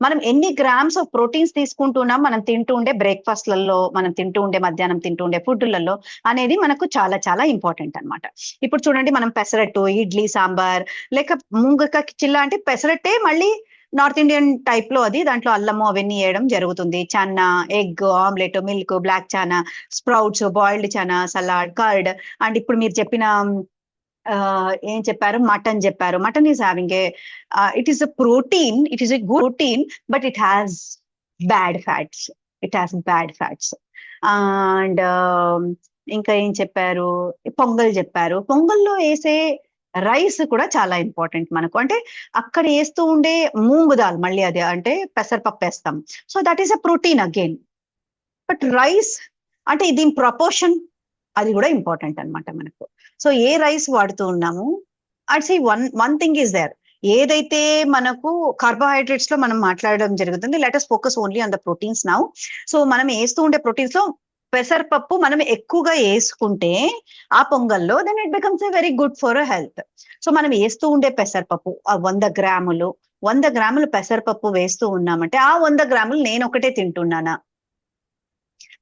మనం ఎన్ని గ్రామ్స్ ఆఫ్ ప్రోటీన్స్ తీసుకుంటున్నాం, మనం తింటూ ఉండే బ్రేక్ఫాస్ట్లలో, మనం తింటూ ఉండే మధ్యాహ్నం తింటూ ఉండే ఫుడ్లలో అనేది మనకు చాలా చాలా ఇంపార్టెంట్ అన్నమాట. ఇప్పుడు చూడండి, మనం పెసరట్టు, ఇడ్లీ, సాంబార్, లేక ముంగక చిల్లా అంటే పెసరట్టే మళ్ళీ నార్త్ ఇండియన్ టైప్ లో, అది దాంట్లో అల్లము అవన్నీ వేయడం జరుగుతుంది. Chana, egg omelette, milk, black chana, sprouts, boiled chana, salad, curd. And ఇప్పుడు మీరు చెప్పిన ఏం చెప్పారు, మటన్ చెప్పారు. Mutton is having a it is a protein, it is a good protein, but it has bad fats. And ఇంకా ఏం చెప్పారు, పొంగల్ చెప్పారు. పొంగల్లో వేసే రైస్ కూడా చాలా ఇంపార్టెంట్ మనకు. అంటే అక్కడ వేస్తూ ఉండే మూంగ్ దాల్, మళ్ళీ అది అంటే పెసరపప్పు వేస్తాం. So that is a protein again. But rice అంటే దీని ప్రపోర్షన్ అది కూడా ఇంపార్టెంట్ అన్నమాట మనకు. సో ఏ రైస్ వాడుతూ ఉన్నాము, at sea one thing is there. ఏదైతే మనకు కార్బోహైడ్రేట్స్ లో మనం మాట్లాడడం జరుగుతుంది, let us focus only on the proteins now. So మనం వేస్తూ ఉండే ప్రోటీన్స్ లో పెసరపప్పు మనం ఎక్కువగా వేసుకుంటే ఆ పొంగల్లో, then it becomes a very good for health. So మనం వేస్తూ ఉండే పెసరపప్పు 100 గ్రాములు పెసరపప్పు వేస్తూ ఉన్నామంటే ఆ 100 గ్రాములు నేను ఒకటే తింటున్నానా,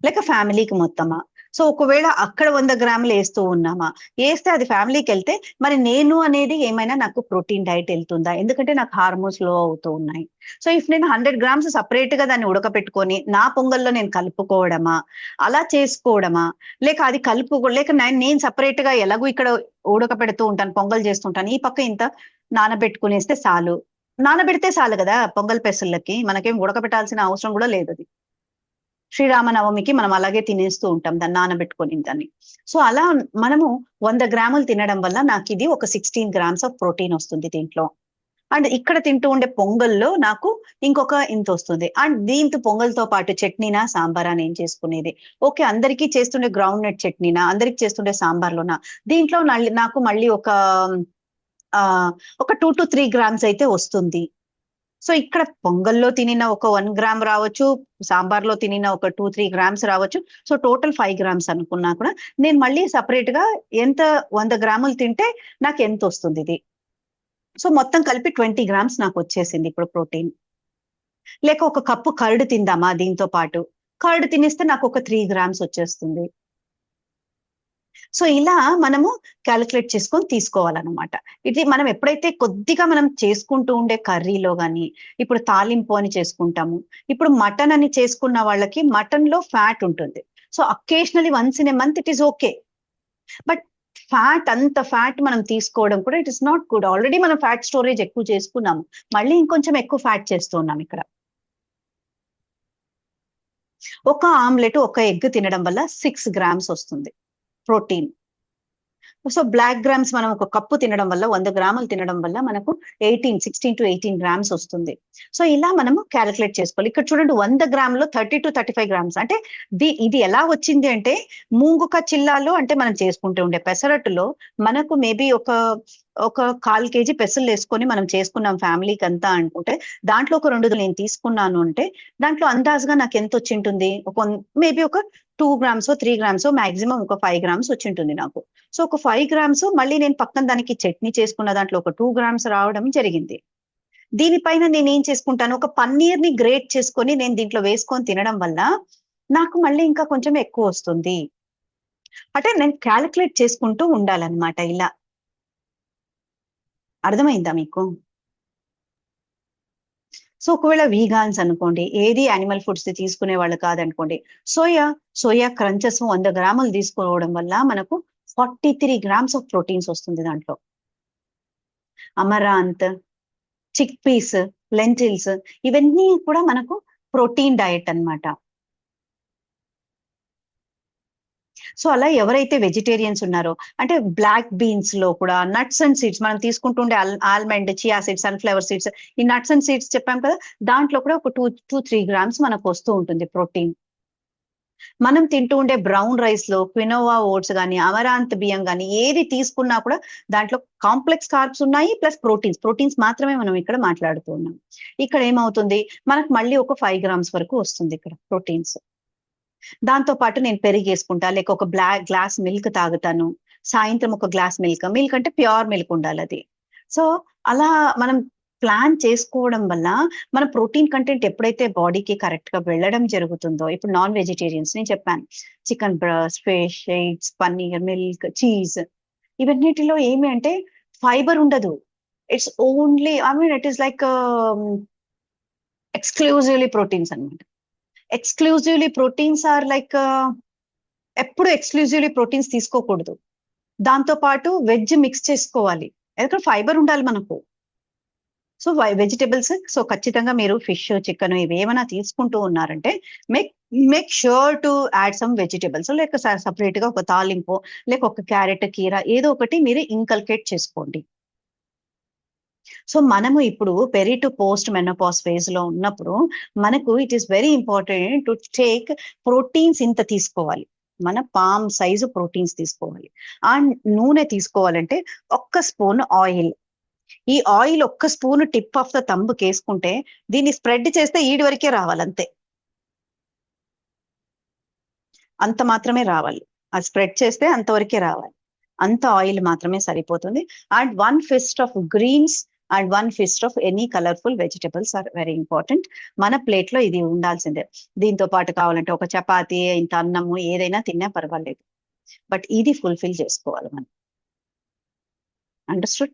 లేక ఫ్యామిలీకి మొత్తమా? సో ఒకవేళ అక్కడ 100 గ్రాములు వేస్తూ ఉన్నామా, వేస్తే అది ఫ్యామిలీకి వెళ్తే మరి నేను అనేది ఏమైనా నాకు ప్రోటీన్ డైట్ వెళ్తుందా, ఎందుకంటే నాకు హార్మోన్స్ లో అవుతూ ఉన్నాయి. సో ఇఫ్ నేను 100 గ్రామ్స్ సపరేట్ గా దాన్ని ఉడకపెట్టుకొని నా పొంగల్లో నేను కలుపుకోవడమా, అలా చేసుకోవడమా, లేక అది లేక నేను సపరేట్ గా ఎలాగో ఇక్కడ ఉడకపెడుతూ ఉంటాను, పొంగల్ చేస్తుంటాను, ఈ పక్క ఇంత నానబెట్టుకునేస్తే చాలు. నానబెడితే చాలు కదా పొంగల్ పెసళ్ళకి, మనకేం ఉడకబెట్టాల్సిన అవసరం కూడా లేదు. అది శ్రీరామనవమికి మనం అలాగే తినేస్తూ ఉంటాం దాన్ని నానబెట్టుకొని దాన్ని. సో అలా మనము 100 గ్రాములు తినడం వల్ల నాకు ఇది ఒక 16 గ్రామ్స్ ఆఫ్ ప్రోటీన్ వస్తుంది దీంట్లో. అండ్ ఇక్కడ తింటూ ఉండే పొంగల్లో నాకు ఇంకొక ఇంత వస్తుంది. అండ్ దీంతో పొంగల్తో పాటు చట్నీనా సాంబారా నేను చేసుకునేది. ఓకే, అందరికీ చేస్తుండే గ్రౌండ్ నట్ చట్నీనా, అందరికి చేస్తుండే సాంబార్లోనా, దీంట్లో నాకు మళ్ళీ ఒక 2 to 3 గ్రామ్స్ అయితే వస్తుంది. సో ఇక్కడ పొంగల్లో తినిన ఒక 1 గ్రామ్ రావచ్చు, సాంబార్లో తినిన ఒక 2-3 గ్రామ్స్ రావచ్చు. సో టోటల్ 5 గ్రామ్స్ అనుకున్నా కూడా నేను మళ్ళీ సపరేట్ గా ఎంత 100 గ్రాములు తింటే నాకు ఎంత వస్తుంది ఇది. సో మొత్తం కలిపి 20 గ్రామ్స్ నాకు వచ్చేసింది ఇప్పుడు ప్రోటీన్. లేక ఒక కప్పు కర్డ్ తిందామా దీంతో పాటు, కర్డ్ తినేస్తే నాకు ఒక 3 గ్రామ్స్ వచ్చేస్తుంది. సో ఇలా మనము క్యాలిక్యులేట్ చేసుకొని తీసుకోవాలన్నమాట. ఇది మనం ఎప్పుడైతే కొద్దిగా మనం చేసుకుంటూ ఉండే కర్రీలో కానీ, ఇప్పుడు తాలింపు అని చేసుకుంటాము, ఇప్పుడు మటన్ అని చేసుకున్న వాళ్ళకి మటన్ లో ఫ్యాట్ ఉంటుంది. So occasionally once in a month it is okay. But అంత ఫ్యాట్ మనం తీసుకోవడం కూడా it is not good. Already మనం ఫ్యాట్ స్టోరేజ్ ఎక్కువ చేసుకున్నాము, మళ్ళీ ఇంకొంచెం ఎక్కువ ఫ్యాట్ చేస్తున్నాం ఇక్కడ. ఒక ఆమ్లెట్, ఒక ఎగ్ తినడం వల్ల 6 గ్రామ్స్ వస్తుంది ప్రోటీన్. సో బ్లాక్ గ్రామ్స్ మనం ఒక కప్పు తినడం వల్ల, 100 గ్రాములు తినడం వల్ల మనకు 16 to 18 గ్రామ్స్ వస్తుంది. సో ఇలా మనము క్యాలిక్యులేట్ చేసుకోవాలి. ఇక్కడ చూడండి 100 గ్రాములో 30 to 35 గ్రామ్స్ అంటే ఇది ఎలా వచ్చింది అంటే, మూంగుక చిల్లాలో అంటే మనం చేసుకుంటూ ఉండే పెసరట్టులో మనకు మేబీ ఒక 1/4 kg పెసలు వేసుకొని మనం చేసుకున్నాం ఫ్యామిలీకి అంతా అనుకుంటే, దాంట్లో ఒక 2 నేను తీసుకున్నాను అంటే దాంట్లో అందాజుగా నాకు ఎంత వచ్చి ఉంటుంది, మేబీ ఒక 2 గ్రామ్స్ 3 గ్రామ్స్ మాక్సిమం ఒక 5 గ్రామ్స్ వచ్చి ఉంటుంది నాకు. సో ఒక 5 గ్రామ్స్ మళ్ళీ నేను పక్కన దానికి చట్నీ చేసుకున్న దాంట్లో ఒక 2 గ్రామ్స్ రావడం జరిగింది. దీనిపైన నేను ఏం చేసుకుంటాను, ఒక పన్నీర్ ని గ్రేట్ చేసుకొని నేను దీంట్లో వేసుకొని తినడం వల్ల నాకు మళ్ళీ ఇంకా కొంచెం ఎక్కువ వస్తుంది. అంటే నేను క్యాలిక్యులేట్ చేసుకుంటూ ఉండాలన్నమాట. ఇలా అర్థమైందా మీకు? సో ఒకవేళ వీగాన్స్ అనుకోండి, ఏది యానిమల్ ఫుడ్స్ తీసుకునే వాళ్ళు కాదనుకోండి, సోయా క్రంచెస్ 100 గ్రాములు తీసుకోవడం వల్ల మనకు 43 గ్రామ్స్ ఆఫ్ ప్రోటీన్స్ వస్తుంది దాంట్లో. అమరాంత్, చిక్ పీస్, లెంటిల్స్, ఇవన్నీ కూడా మనకు ప్రోటీన్ డయట్ అన్నమాట. సో అలా ఎవరైతే వెజిటేరియన్స్ ఉన్నారో, అంటే బ్లాక్ బీన్స్ లో కూడా నట్స్ అండ్ సీడ్స్ మనం తీసుకుంటుండే almond, chia seeds, sunflower seeds, ఈ నట్స్ అండ్ సీడ్స్ చెప్పాం కదా, దాంట్లో కూడా ఒక 2-3 గ్రామ్స్ మనకు వస్తూ ఉంటుంది ప్రోటీన్. మనం తింటూ ఉండే బ్రౌన్ రైస్ లో క్వినోవా ఓట్స్ కానీ, అమరాంత్ బియ్యం కానీ ఏది తీసుకున్నా కూడా దాంట్లో కాంప్లెక్స్ కార్బ్స్ ఉన్నాయి, ప్లస్ ప్రోటీన్స్ మాత్రమే మనం ఇక్కడ మాట్లాడుతూ ఉన్నాం. ఇక్కడ ఏమవుతుంది, మనకు మళ్ళీ ఒక 5 గ్రామ్స్ వరకు వస్తుంది ఇక్కడ ప్రోటీన్స్. దాంతో పాటు నేను పెరిగేసుకుంటా, లేక ఒక గ్లాస్ మిల్క్ తాగుతాను, సాయంత్రం ఒక గ్లాస్ మిల్క్ అంటే ప్యూర్ మిల్క్ ఉండాలి అది. సో అలా మనం ప్లాన్ చేసుకోవడం వల్ల మన ప్రోటీన్ కంటెంట్ ఎప్పుడైతే బాడీకి కరెక్ట్ గా వెళ్ళడం జరుగుతుందో, ఇప్పుడు నాన్ వెజిటేరియన్స్ నేను చెప్పాను, chicken breast, fish, eggs, paneer, milk, cheese, ఇవన్నిటిలో ఏమి అంటే ఫైబర్ ఉండదు. It's only it is like exclusively proteins అన్నమాట. ఎక్స్క్లూజివ్లీ ప్రోటీన్స్ ఆర్ లైక్, ఎప్పుడు ఎక్స్క్లూజివ్లీ ప్రోటీన్స్ తీసుకోకూడదు. దాంతో పాటు వెజ్ మిక్స్ చేసుకోవాలి, ఎందుకంటే ఫైబర్ ఉండాలి మనకు. సో వెజిటబుల్స్, సో ఖచ్చితంగా మీరు ఫిష్, చికెన్ ఇవి ఏమైనా తీసుకుంటూ ఉన్నారంటే make sure to add some vegetables, లేక సపరేట్ గా ఒక తాలింపు, లేక ఒక క్యారెట్, కీర ఏదో ఒకటి మీరు ఇన్కల్కేట్ చేసుకోండి. సో మనము ఇప్పుడు peri to post menopause phase లో ఉన్నప్పుడు మనకు it is very important to take proteins ఇంత తీసుకోవాలి, మన పామ్ సైజు ప్రోటీన్స్ తీసుకోవాలి. అండ్ నూనె తీసుకోవాలంటే 1 స్పూన్ ఆయిల్, ఈ oil 1 spoon tip of the thumb కేసుకుంటే దీన్ని స్ప్రెడ్ చేస్తే ఈడి వరకే రావాలంతే, అంత మాత్రమే రావాలి, అది స్ప్రెడ్ చేస్తే అంతవరకే రావాలి, అంత ఆయిల్ మాత్రమే సరిపోతుంది. And 1 fist of greens and 1 fist of any colourful vegetables are very important. మన ప్లేట్ లో ఇది ఉండాల్సిందే. దీంతో పాటు కావాలంటే ఒక చపాతీ, ఇంత అన్నము ఏదైనా తిన్నా పర్వాలేదు, బట్ ఇది ఫుల్ఫిల్ చేసుకోవాలి మనం. అండర్స్టూడ్?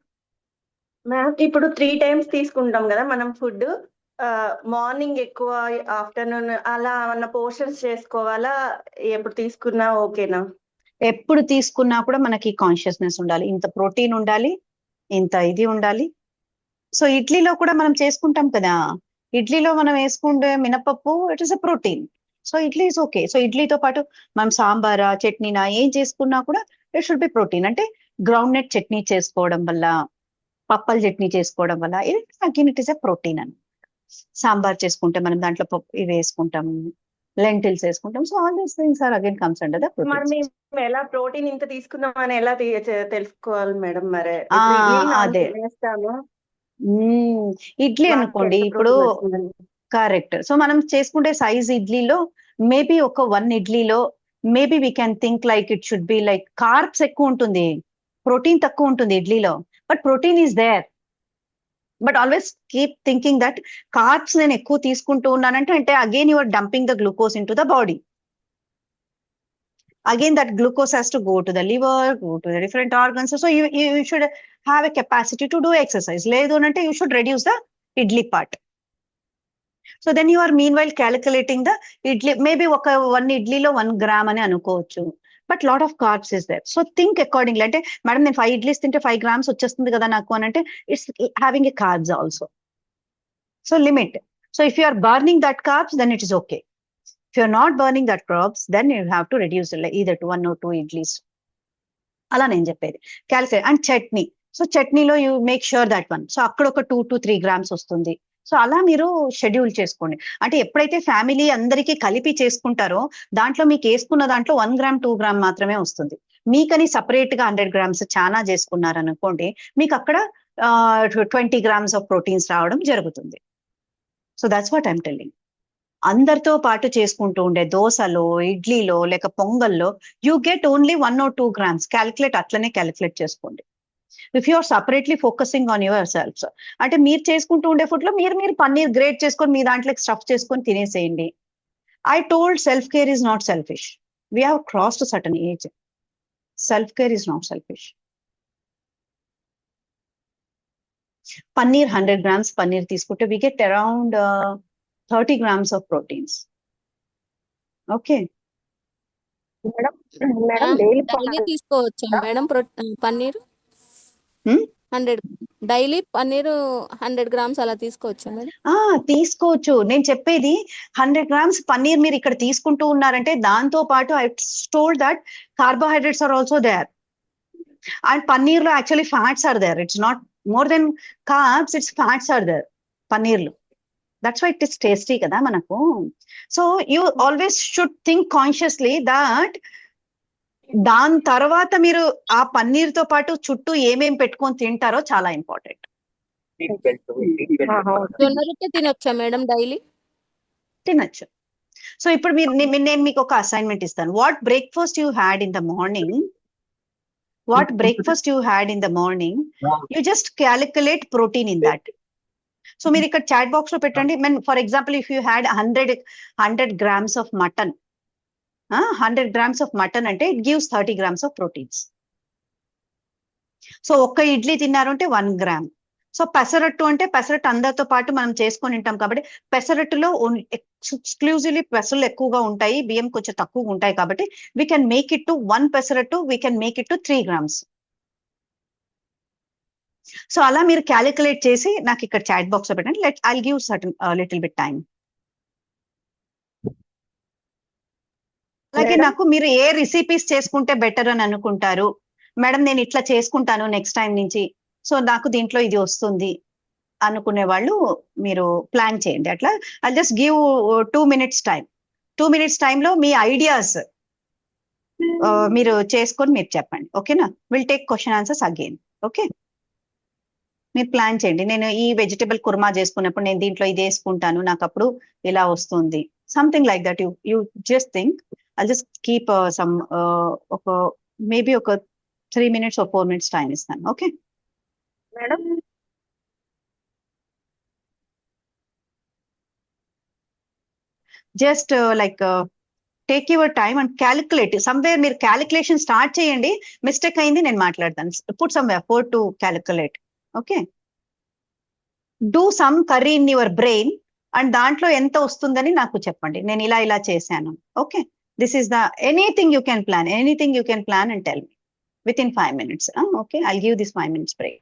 మ్యామ్ ఇప్పుడు 3 టైమ్స్ తీసుకుంటాం కదా మనం ఫుడ్. మార్నింగ్ ఎక్కువ, ఆఫ్టర్నూన్ అలా ఏమన్నా పోర్షన్స్ చేసుకోవాలా? ఎప్పుడు తీసుకున్నా ఓకేనా? ఎప్పుడు తీసుకున్నా కూడా మనకి కాన్షియస్నెస్ ఉండాలి, ఇంత ప్రోటీన్ ఉండాలి, ఇంత ఇది ఉండాలి. సో ఇడ్లీలో కూడా మనం చేసుకుంటాం కదా, ఇడ్లీలో మనం వేసుకుంటే మినపప్పు, it is a protein. So idli is okay. So ఇడ్లీతో పాటు మనం సాంబారా, చట్నీనా ఏం చేసుకున్నా కూడా ఇట్ షుడ్ బి ప్రోటీన్. అంటే గ్రౌండ్ నట్ చట్నీ చేసుకోవడం వల్ల, పప్పల చట్నీ చేసుకోవడం వల్ల again it is a protein అని. సాంబార్ చేసుకుంటే మనం దాంట్లో పప్పు ఇవి వేసుకుంటాం, లెంటిల్స్ వేసుకుంటాం. So all these things are again comes under the మరి ప్రోటీన్. మేము ఎలా ప్రోటీన్ ఇంత తీసుకున్నాం అని ఎలా తెలుసుకోవాలి మేడం? మరి ఆ, ఇప్పుడు ఇడ్లీ నాన్ అదే. తినేస్తాము, ఇడ్లీ వాటికి అనుకోండి ఎంత ఇప్పుడు ప్రోటీన్ వచ్చిందని. కరెక్ట్. సో మనం చేసుకుంటే సైజ్ ఇడ్లీలో మేబీ ఒక 1 ఇడ్లీలో maybe we can think like it should be like carbs ఎక్కువ ఉంటుంది, ప్రోటీన్ తక్కువ ఉంటుంది ఇడ్లీలో, but protein is there. But always keep thinking that carbs నేను ఎక్కువ తీసుకుంటూ ఉన్నానంటే అంటే again you are dumping the glucose into the body. Again, that glucose has to go to the liver, go to the different organs. So you should have a capacity to do exercise. Ledu ante you should reduce the idli part. So then you are meanwhile calculating the idli, maybe oka 1 idli lo 1 gram ani anukochu, but lot of carbs is there. So think accordingly. Ante madam నేను 5 idlis tinte 5 grams వచ్చేస్తుంది కదా నాకు అని అంటే it's having a carbs also. So limit. So if you are burning that carbs, then it is okay. If you're not burning that carbs, then you have to reduce either to 1 or 2 idlis. అలా నేను చెప్పేది calculate. And chutney, so చట్నీలో you make sure that one, so అక్కడ ఒక 2 to 3 grams వస్తుంది. So అలా మీరు schedule చేసుకోండి. అంటే ఎప్పుడైతే ఫ్యామిలీ అందరికీ కలిపి చేసుకుంటారో దాంట్లో మీకు వేసుకున్న దాంట్లో 1 gram 2 gram మాత్రమే వస్తుంది. మీకని సపరేట్ గా 100 grams చాలా చేసుకున్నారనుకోండి, మీకు అక్కడ 20 grams ఆఫ్ ప్రోటీన్స్ రావడం జరుగుతుంది. So that's what I'm telling. అందరితో పాటు చేసుకుంటూ ఉండే దోశలో, ఇడ్లీలో, లేక పొంగల్లో you get only 1 or 2 grams. Calculate అట్లనే క్యాలిక్యులేట్ చేసుకోండి. If you are separately focusing on your selfs, అంటే మీరు చేసుకుంటూ ఉండే ఫుడ్ లో మీరు పన్నీర్ గ్రేట్ చేసుకొని మీ దాంట్లో స్టఫ్ చేసుకొని తినేసేయండి. I told self care is not selfish. We have crossed certain age. Self care is not selfish. Paneer 100 grams paneer తీసుకుంటే we get around 30 grams of proteins. Okay. Madam daily daily తీసుకోవచ్చా madam paneer? Hmm? 100 daily paneer 100 grams అలా తీసుకోవచ్చా madam? తీసుకోవచ్చు. నేను చెప్పేది 100 grams paneer మీరు ఇక్కడ తీసుకుంటూ ఉన్నారంటే దాంతో పాటు I told that carbohydrates are also there. And paneer లో actually fats are there. It's not more than carbs, it's fats are there paneer లో. That's why it is tasty kada manaku. So you always should think consciously that దాని తర్వాత మీరు ఆ పన్నీర్ తో పాటు చుట్టూ ఏమేం పెట్టుకొని తింటారో చాలా ఇంపార్టెంట్. జొన్న రొట్టె తినొచ్చా మేడం డైలీ? తినచ్చు. సో ఇప్పుడు నేను మీకు ఒక అసైన్మెంట్ ఇస్తాను. What breakfast you had in the morning, you just calculate protein in that. So మీరు ఇక్కడ చాట్ బాక్స్ లో పెట్టండి. For example if you had 100 grams of mutton, 100 grams of mutton అంటే it gives 30 grams of proteins. So ఒక్క ఇడ్లీ తిన్నారు అంటే 1 gram. So pesarattu అంటే పెసరట్టు అందరితో పాటు మనం చేసుకొని ఉంటాం కాబట్టి పెసరట్టులో ఎక్స్క్లూజివ్లీ పెసలు ఎక్కువగా ఉంటాయి, బియ్యం కొంచెం తక్కువ ఉంటాయి కాబట్టి we can make it to 1 pesarattu, we can make it to 3 grams. So అలా మీరు క్యాలిక్యులేట్ చేసి నాకు ఇక్కడ చాట్ బాక్స్ లో పెట్టండి. I'll give certain little bit time. అలాగే నాకు మీరు ఏ రెసిపీస్ చేసుకుంటే బెటర్ అని అనుకుంటారు మేడం, నేను ఇట్లా చేసుకుంటాను నెక్స్ట్ టైం నుంచి, సో నాకు దీంట్లో ఇది వస్తుంది అనుకునే వాళ్ళు మీరు ప్లాన్ చేయండి. అట్లా I just give 2 minutes time. 2 minutes టైంలో మీ ఐడియాస్ మీరు చేసుకొని మీరు చెప్పండి. ఓకేనా? Will take question answers again. Okay, మీరు ప్లాన్ చేయండి. నేను ఈ వెజిటబుల్ కుర్మా చేసుకున్నప్పుడు నేను దీంట్లో ఇది వేసుకుంటాను, నాకు అప్పుడు ఇలా వస్తుంది, something like that. You just think. I just keep some ఒక మేబీ ఒక 3 minutes or 4 minutes టైం ఇస్తాను. Okay madam just like take your time and calculate somewhere. మీరు క్యాలిక్యులేషన్ స్టార్ట్ చేయండి. మిస్టేక్ అయింది నేను మాట్లాడతాను. Put some effort to calculate. Okay, do some curry in your brain and దాంట్లో ఎంత వస్తుందని నాకు చెప్పండి. నేను ఇలా ఇలా చేశాను. Okay, this is the anything you can plan, anything you can plan and tell me with in 5 minutes. Okay, I'll give this 5 minutes break.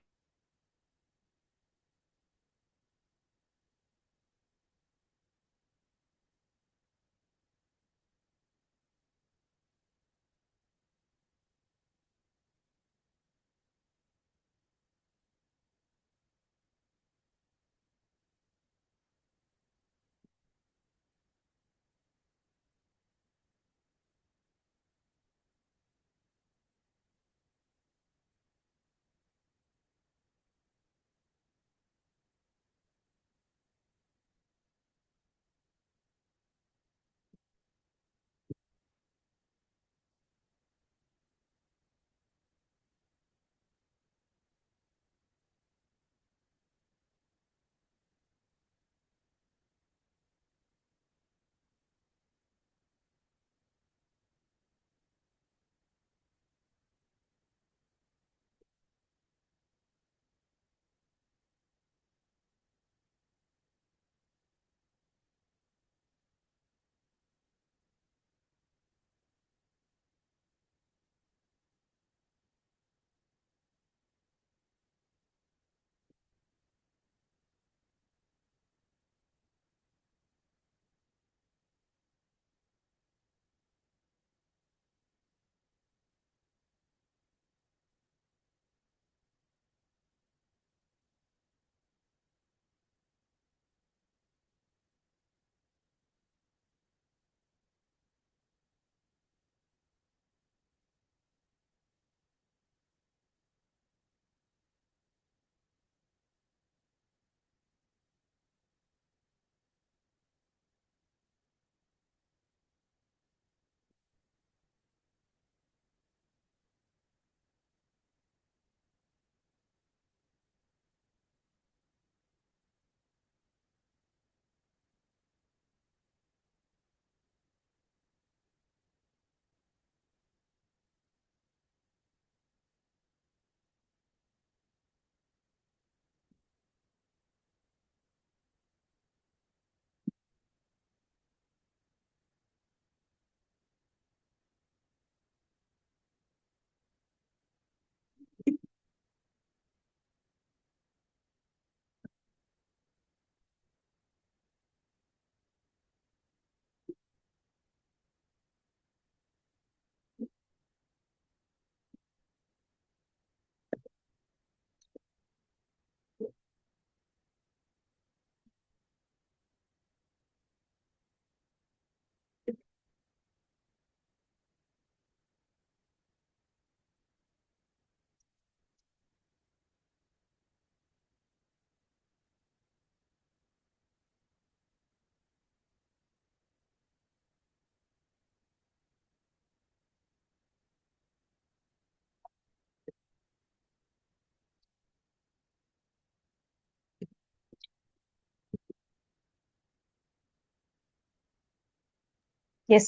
Yes,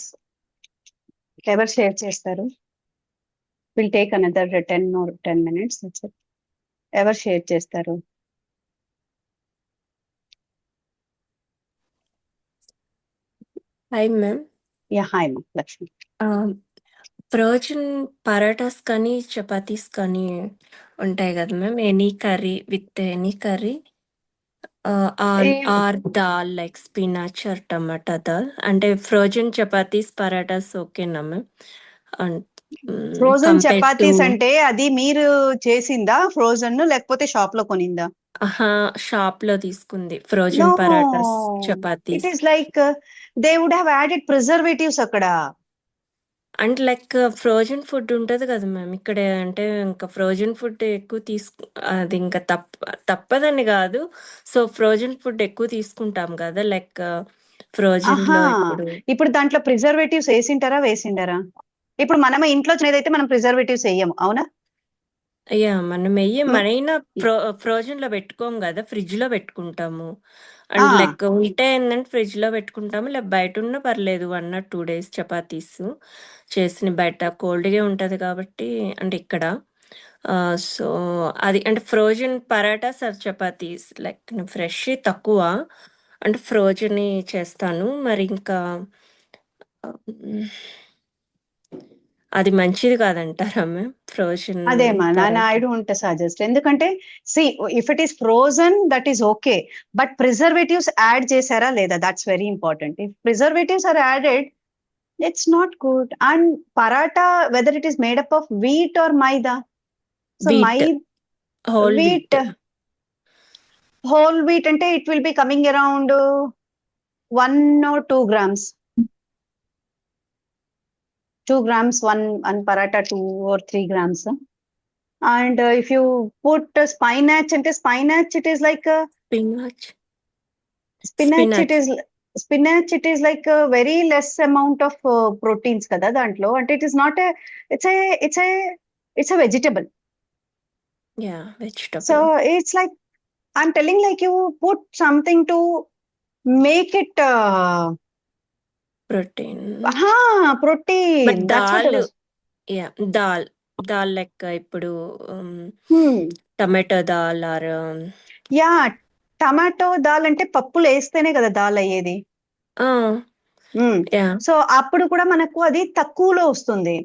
ఎవరు షేర్ చేస్తారు? Will take another 10 minutes. That's it. ఎవరు share చేస్తారు? Hi ma'am. Yeah, hi Lakshmi. Frozen parathas కానీ చపాతీస్ కానీ ఉంటాయి కదా ma'am, any curry with any curry or dal like spinach or tomato dal, అంటే frozen chapatis parathas ఓకేనా ma'am? Frozen compare to chapatis అంటే అది మీరు చేసిందా ఫ్రోజన్, లేకపోతే షాప్ లో కొనిందా? షాప్ లో తీసుకుంది No, frozen parathas it chapatis. is like they would have added preservatives అక్కడ. అంటే లైక్ ఫ్రోజన్ ఫుడ్ ఉంటది కదా మ్యామ్ ఇక్కడ, అంటే ఇంకా ఫ్రోజన్ ఫుడ్ ఎక్కువ అది ఇంకా తప్పదని కాదు. సో ఫ్రోజన్ ఫుడ్ ఎక్కువ తీసుకుంటాం కదా, లైక్ ఫ్రోజన్ ఆహా, లో ఇప్పుడు దాంట్లో ప్రిజర్వేటివ్స్ వేసింటారా? ఇప్పుడు మనం ఇంట్లో చేసేదైతే మనం ప్రిజర్వేటివ్స్ వేయము, అవునా? అయ్యా మనం మనైనా ఫ్రోజన్ లో పెట్టుకోము కదా, ఫ్రిడ్జ్ లో పెట్టుకుంటాము. అండ్ లైక్ ఉంటే ఏంటంటే ఫ్రిడ్జ్ లో పెట్టుకుంటాము, లేక బయట ఉన్నా పర్లేదు 1 or 2 days చపాతీస్ చేసిన బయట కోల్డ్గా ఉంటుంది కాబట్టి. అంటే ఇక్కడ సో అది అంటే frozen parathas or chapatis like fresh తక్కువ, అంటే ఫ్రోజన్ చేస్తాను. మరి ఇంకా అది మంచిది కాదంటారా మ్యామ్ ఫ్రోజన్ అదేమా ఐ పరాటా? Don't suggest. ఎందుకంటే see if it is frozen that is okay, but preservatives add చేశారా లేదా, that's very important. If preservatives are added it's not good. And paratha whether it is made up of wheat or maida, so wheat, whole wheat, wheat. Whole wheat అంటే it will be coming around 1 or 2 grams. 2 grams, one paratha, 2 or 3 grams. And if you put spinach, and spinach, it is like spinach, it is like a very less amount of proteins kada dantlo, and it is not a, it's a vegetable. Yeah, vegetable. So it's like I'm telling, like you put something to make it protein. Protein. But That's what it dal, was. yeah, dal like ఇప్పుడు tomato dal or yeah tomato dal అంటే పప్పులు వేస్తేనే కదా దాల్ అయ్యేది. So అప్పుడు కూడా మనకు అది తక్కువలో వస్తుంది.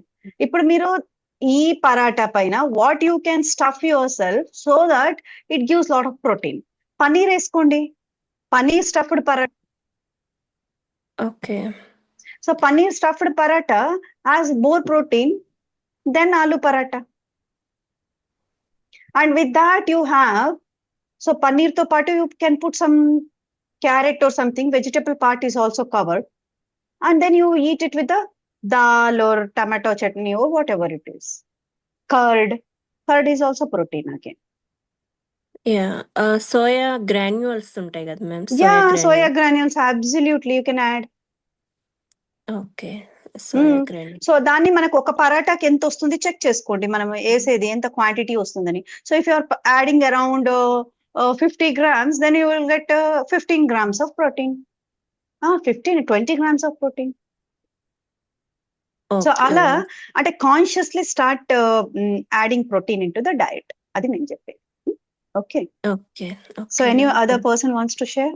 ఇప్పుడు మీరు ఈ పరాటా పైన what you can stuff yourself so that it gives lot of protein. Paneer వేసుకోండి, paneer stuffed paratha. Okay, so paneer stuffed paratha has more protein than aloo paratha. And with that you have, so paneer తో పాటు you can put some carrot or something, vegetable part is also covered, and then you eat it with the dal or tomato chutney or whatever it is. Curd is also protein again. Yeah, soya granules ఉంటాయి కదా ma'am. Soya granules absolutely you can add. Okay, soya granules. So దాన్ని మనకు ఒక పరాటాకి ఎంత వస్తుంది check చేసుకోండి, మనం వేసేది ఎంత క్వాంటిటీ వస్తుందని. So if you are adding around 50 grams, then you will get 15 grams of protein. 20 grams of protein. So ala ante consciously start adding protein into the diet. Adi nenu cheppedi. Okay. So any other person wants to share?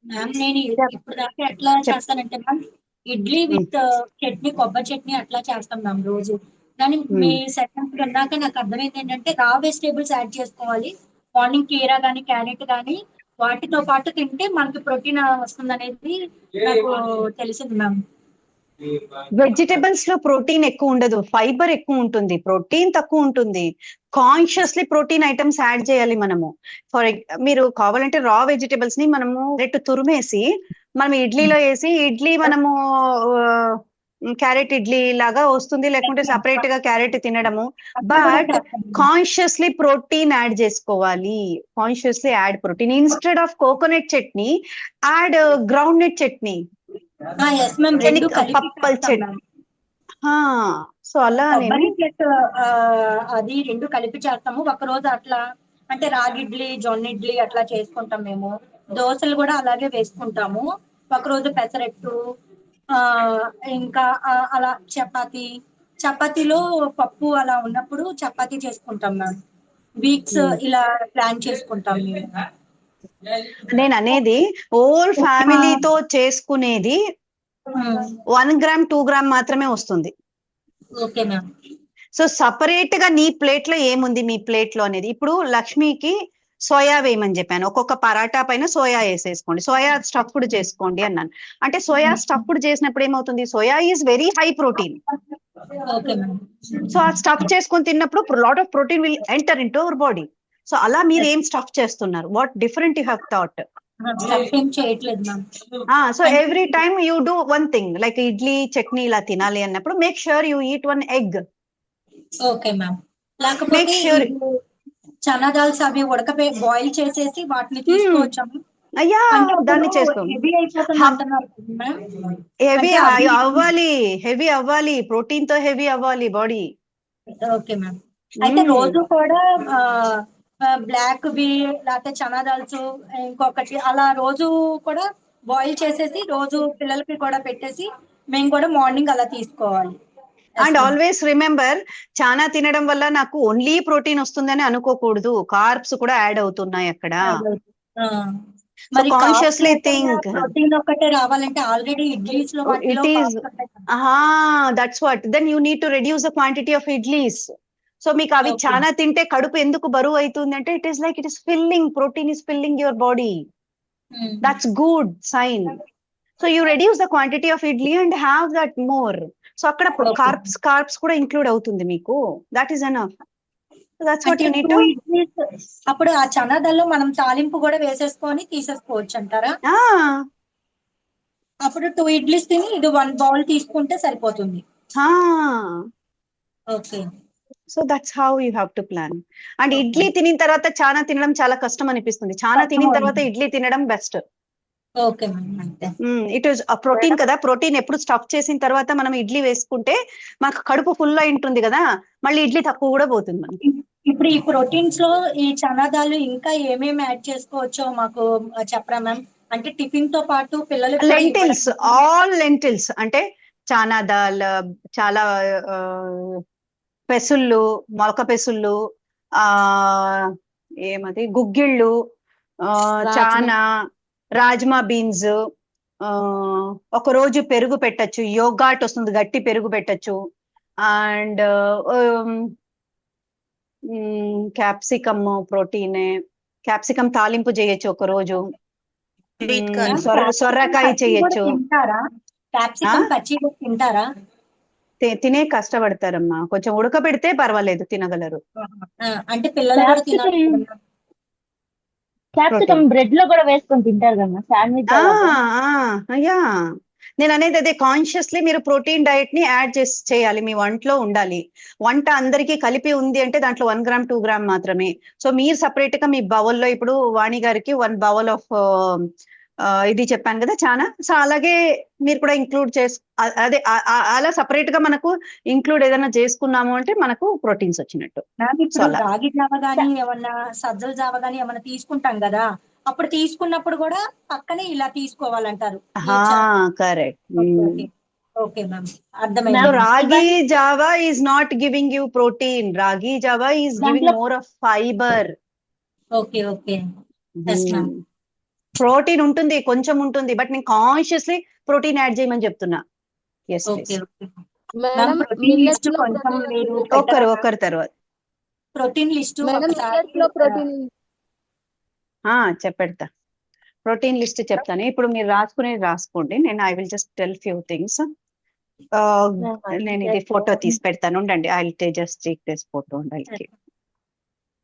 Ma'am నేను ఇప్పుడు దాకా ఎట్లా చేస్తానంటే ma'am, idli with chutney, కొబ్బరి చట్నీ అట్లా చేస్తాం ma'am రోజు. కానీ మీ సెకండ్ విన్నాక నాకు అర్థమైంది ఏంటంటే రా వెజిటేబుల్స్ యాడ్ చేసుకోవాలి. మార్నింగ్ కీరా కానీ క్యారెట్ కానీ వాటితో పాటు తింటే మనకి ప్రోటీన్ వస్తుంది అనేది నాకు తెలిసింది మ్యామ్. వెజిటబుల్స్ లో ప్రోటీన్ ఎక్కువ ఉండదు, ఫైబర్ ఎక్కువ ఉంటుంది, ప్రోటీన్ తక్కువ ఉంటుంది. కాన్షియస్లీ ప్రోటీన్ ఐటమ్స్ యాడ్ చేయాలి మనము. మీరు కావాలంటే రా వెజిటబుల్స్ ని మనము తురిమేసి మనం ఇడ్లీలో వేసి ఇడ్లీ మనము క్యారెట్ ఇడ్లీ లాగా వస్తుంది, లేకుంటే సపరేట్ గా క్యారెట్ తినడము. బట్ కాన్షియస్లీ ప్రోటీన్ యాడ్ చేసుకోవాలి. Consciously add protein. Instead of coconut chutney add groundnut chutney, పప్పల్ చట్నీ. సో అలా అది రెండు కలిపి చేస్తాము. ఒక రోజు అట్లా అంటే రాగి ఇడ్లీ, జొన్న ఇడ్లీ అట్లా చేసుకుంటాం మేము. దోశలు కూడా అలాగే వేసుకుంటాము. ఒక రోజు పెసరట్టు, ఇంకా అలా చపాతీలో పప్పు అలా ఉన్నప్పుడు చపాతీ చేసుకుంటాం మ్యామ్. వీక్స్ ఇలా ప్లాన్ చేసుకుంటాం మేము. నేను అనేది ఓల్ ఫ్యామిలీతో చేసుకునేది 1 gram 2 gram మాత్రమే వస్తుంది. Okay ma'am. సో సపరేట్ గా నీ ప్లేట్ లో ఏముంది మీ ప్లేట్ లో అనేది. ఇప్పుడు లక్ష్మికి సోయా వేయమని చెప్పాను, ఒక్కొక్క పరాటా పైన సోయా వేసేసుకోండి, సోయా స్టఫ్డ్ చేసుకోండి అన్నాను. అంటే సోయా స్టఫ్డ్ చేసినప్పుడు ఏమవుతుంది, soya is very high protein. So ఆ స్టఫ్ చేసుకొని తిన్నప్పుడు lot of protein will enter in to our body. So అలా మీరు ఏం స్టఫ్ చేస్తున్నారు, what different you have thought? So every time you do one thing, like idli chutney ఇలా తినాలి అన్నప్పుడు make sure you eat 1 egg. Okay ma'am. లేకపోతే chana dals అవి boil చేసేసి వాటిని తీసుకోవచ్చాము. అయ్యా దాన్ని చేసుకో. హెవీ అవ్వాలి, ప్రోటీన్ తో హెవీ అవ్వాలి బాడీ. Okay ma'am. అయితే రోజు కూడా బ్లాక్ బి లేకపోతే చనా దాల్స్ ఇంకొకటి అలా రోజు కూడా బాయిల్ చేసేసి రోజు పిల్లలకి కూడా పెట్టేసి మేము కూడా మార్నింగ్ అలా తీసుకోవాలి. అండ్ ఆల్వేస్ రిమెంబర్, చాలా తినడం వల్ల నాకు ఓన్లీ ప్రోటీన్ వస్తుందని అనుకోకూడదు, కార్బ్స్ కూడా యాడ్ అవుతున్నాయి అక్కడ. మరి కాన్షియస్లీ థింక్ ప్రోటీన్ ఒక్కటే రావాలంటే ఆల్రెడీ ఇడ్లీస్ లో వాటిలో it is carbs ఉంటాయి కదా. that's what, then you need to reduce the quantity of idlis. So మీకు అవి Okay. చాలా తింటే కడుపు ఎందుకు బరువు అవుతుంది అంటే it is like it is filling, protein is filling your body. That's good sign. So you reduce the quantity of idli and have that more. So అక్కడ Okay. carbs కూడా ఇంక్లూడ్ అవుతుంది మీకు. That is enough. So that's what అంటే you need 2 to. idlis అప్పుడు ఆ చనాదాల్లో మనం తాలింపు కూడా వేసేసుకొని తీసేసుకోవచ్చు అంటారా? అప్పుడు 2 ఇడ్లీస్ తిని ఇది 1 బౌల్ తీసుకుంటే సరిపోతుంది. Okay. So that's how you have to plan. And idli తినిన తర్వాత చాలా తినడం చాలా కష్టం అనిపిస్తుంది. చాలా తినిన తర్వాత ఇడ్లీ తినడం బెస్ట్. Okay ma'am. అంతే. ఇట్ ఈస్ ప్రోటీన్ కదా, ప్రోటీన్ ఎప్పుడు స్టఫ్ చేసిన తర్వాత మనం ఇడ్లీ వేసుకుంటే మనకు కడుపు ఫుల్ అయి ఉంటుంది కదా, మళ్ళీ ఇడ్లీ తక్కువ కూడా పోతుంది మనకి. ఇప్పుడు ఈ ప్రోటీన్స్ లో ఈ చనాదాలు ఇంకా ఏమేమి యాడ్ చేసుకోవచ్చో మాకు చెప్పరా మ్యామ్? అంటే టిఫిన్ తో పాటు పిల్లలకి లెంటిల్స్, ఆల్ లెంటిల్స్ అంటే చానా దాల్, చాలా పెసుళ్ళు, మొలక పెసుళ్ళు, ఏమది గుగ్గిళ్ళు, చానా రాజ్మా బీన్స్, ఒక రోజు పెరుగు పెట్టచ్చు, యోగాట్ వస్తుంది, గట్టి పెరుగు పెట్టచ్చు. అండ్ క్యాప్సికమ్ ప్రోటీనే, క్యాప్సికమ్ తాలింపు చేయొచ్చు ఒక రోజు. సొర్రకాయ చేయొచ్చు. క్యాప్సికమ్ పచ్చి తింటారా? తినే కష్టపడతారమ్మా, కొంచెం ఉడకబెడితే పర్వాలేదు తినగలరు. అంటే పిల్లలు కూడా తినాలి. క్యాప్సికమ్ బ్రెడ్ లో కూడా వేసుకొని తింటారు కదా శాండ్విచ్. యా, నేను అనేది అదే, కాన్షియస్లీ మీరు ప్రోటీన్ డైట్ ని యాడ్ చేయాలి, మీ వంటలో ఉండాలి. వంట అందరికీ కలిపి ఉంది అంటే దాంట్లో 1 గ్రామ్ 2 గ్రామ్ మాత్రమే. సో మీరు సపరేట్ గా మీ బౌల్లో, ఇప్పుడు వాణి గారికి 1 బౌల్ ఆఫ్ ఇది చెప్పాను కదా చాలా, సో అలాగే మీరు కూడా ఇంక్లూడ్ అదే అలా సపరేట్ గా మనకు ఇంక్లూడ్ ఏదైనా చేసుకున్నాము అంటే మనకు ప్రోటీన్స్ వచ్చినట్టు. రాగి జావ గానీ ఏమన్నా సజ్జల జావ గానీ ఏమన్నా తీసుకుంటాం కదా, అప్పుడు తీసుకున్నప్పుడు కూడా పక్కనే ఇలా తీసుకోవాలంటారు. కరెక్ట్. ఓకే మ్యామ్, అర్థమైంది. Ragi java is not giving you protein, ragi java is giving more of fiber. Okay okay. Protein ఉంటుంది, కొంచెం ఉంటుంది, బట్ నేను కాన్షియస్లీ ప్రోటీన్ యాడ్ చేయమని చెప్తున్నా. ఒకరి తర్వాత ప్రోటీన్ లిస్ట్ చెప్పెడతా. ప్రోటీన్ లిస్ట్ చెప్తాను. ఇప్పుడు మీరు రాసుకునేది రాసుకోండి, నేను I will just tell few things. నేను ఇది ఫోటో తీసి పెడతాను, ఉండండి. I will just take this photo and I give.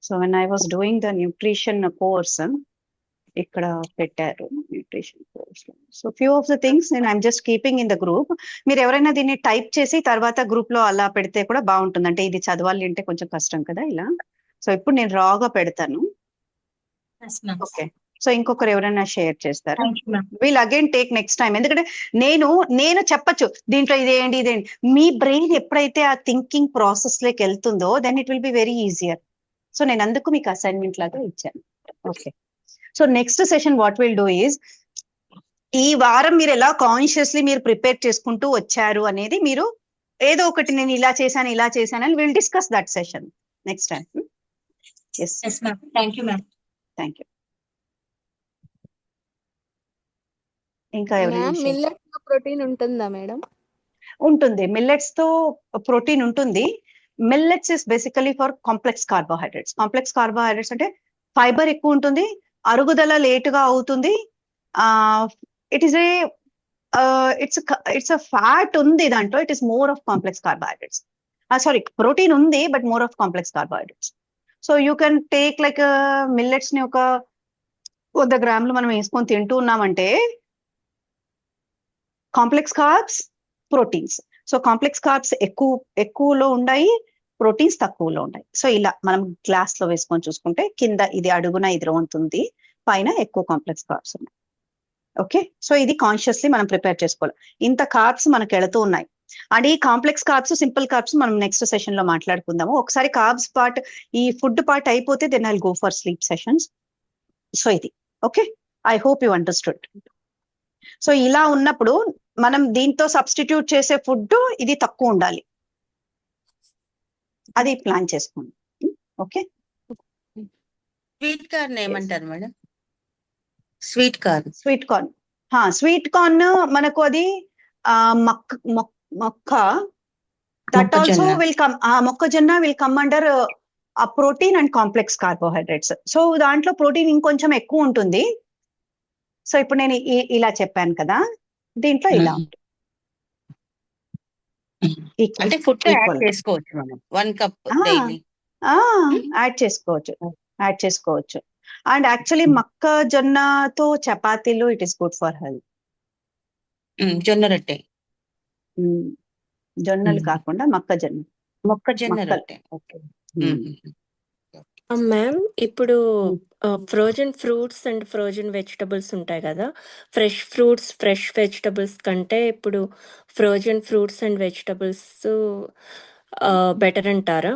So when I was doing the nutrition course, ఇక్కడ పెట్టారు nutrition course. So few of the things నేను I'm just keeping in the group. మీరు ఎవరైనా దీన్ని type చేసి తర్వాత group లో అలా పెడితే కూడా బాగుంటుంది, అంటే ఇది చదవాలి అంటే కొంచెం కష్టం కదా ఇలా. సో ఇప్పుడు నేను రాగా పెడతాను. ఓకే, సో ఇంకొకరు ఎవరైనా షేర్ చేస్తారు. We'll again take next time, ఎందుకంటే నేను చెప్పచ్చు దీంట్లో ఇదేంటి ఇదేంటి. మీ బ్రెయిన్ ఎప్పుడైతే ఆ థింకింగ్ ప్రాసెస్ లోకి వెళ్తుందో then it will be very easier. So నేను అందుకు మీకు అసైన్మెంట్ లాగా ఇచ్చాను. Okay, so next session what will do is, ఈ వారం మీరు ఎలా కాన్షియస్లీ మీరు ప్రిపేర్ చేసుకుంటూ వచ్చారు అనేది, మీరు ఏదో ఒకటి నేను ఇలా చేశాను అని will discuss that session next time. Thank you. ఇంకా మిల్లెట్స్ లో ప్రోటీన్ ఉంటుందా మేడం? ఉంటుంది, మిల్లెట్స్ తో ప్రోటీన్ ఉంటుంది. Millets is basically for complex carbohydrates. Complex carbohydrates అంటే ఫైబర్ ఎక్కువ ఉంటుంది, అరుగుదల లేటుగా అవుతుంది. It is it's a fat ఉంది దాంట్లో. It is more of complex carbohydrates. Sorry, protein ఉంది but more of complex carbohydrates. So you can take like millets ని ఒక 100 గ్రాములు మనం వేసుకొని తింటూ ఉన్నామంటే complex carbs, proteins. So complex carbs ఎక్కువలో ఉన్నాయి, ప్రోటీన్స్ తక్కువలో ఉన్నాయి. సో ఇలా మనం గ్లాస్ లో వేసుకొని చూసుకుంటే కింద ఇది అడుగున ఇది ఉంటుంది, పైన ఎక్కువ కాంప్లెక్స్ కార్బ్స్ ఉన్నాయి. ఓకే, సో ఇది కాన్షియస్లీ మనం ప్రిపేర్ చేసుకోవాలి. ఇంత కార్బ్స్ మనకు వెళుతూ ఉన్నాయి, అండ్ ఈ కాంప్లెక్స్ కార్బ్స్, సింపుల్ కార్బ్స్ మనం నెక్స్ట్ సెషన్ లో మాట్లాడుకుందాము. ఒకసారి కార్బ్స్ పార్ట్, ఈ ఫుడ్ పార్ట్ అయిపోతే then I go for sleep sessions. So ఇది okay, I hope you understood. So ఇలా ఉన్నప్పుడు మనం దీంతో సబ్స్టిట్యూట్ చేసే ఫుడ్ ఇది తక్కువ ఉండాలి, అది ప్లాన్ చేసుకోండి. ఓకే, స్వీట్ కార్న్ ఏమంటారు madam? Sweet corn. Sweet corn, sweet corn మనకు అది మొక్క, దట్ ఆల్సో మొక్కజొన్న. విల్ కమ్, మొక్కజొన్న విల్ కమ్ అండర్ ఆ protein and complex carbohydrates. So దాంట్లో ప్రోటీన్ ఇంకొంచెం ఎక్కువ ఉంటుంది. సో ఇప్పుడు నేను ఇలా చెప్పాను కదా, దీంట్లో ఇలా ఉంటుంది. అంటే ఫుడ్ యాడ్ చేసుకోవచ్చు మనం 1 కప్ డైలీ. యాడ్ చేసుకోవచ్చు. అండ్ యాక్చువల్లీ మొక్కజొన్నతో చపాతీలు it is good for health. జొన్న రొట్టె. జొన్నలు కాకుండా మొక్కజొన్న మొక్కజొన్న రొట్టె. ఓకే మ్యామ్, ఇప్పుడు frozen fruits and frozen vegetables ఉంటాయి కదా, ఫ్రెష్ ఫ్రూట్స్ ఫ్రెష్ వెజిటబుల్స్ కంటే ఇప్పుడు frozen fruits and vegetables better అంటారా?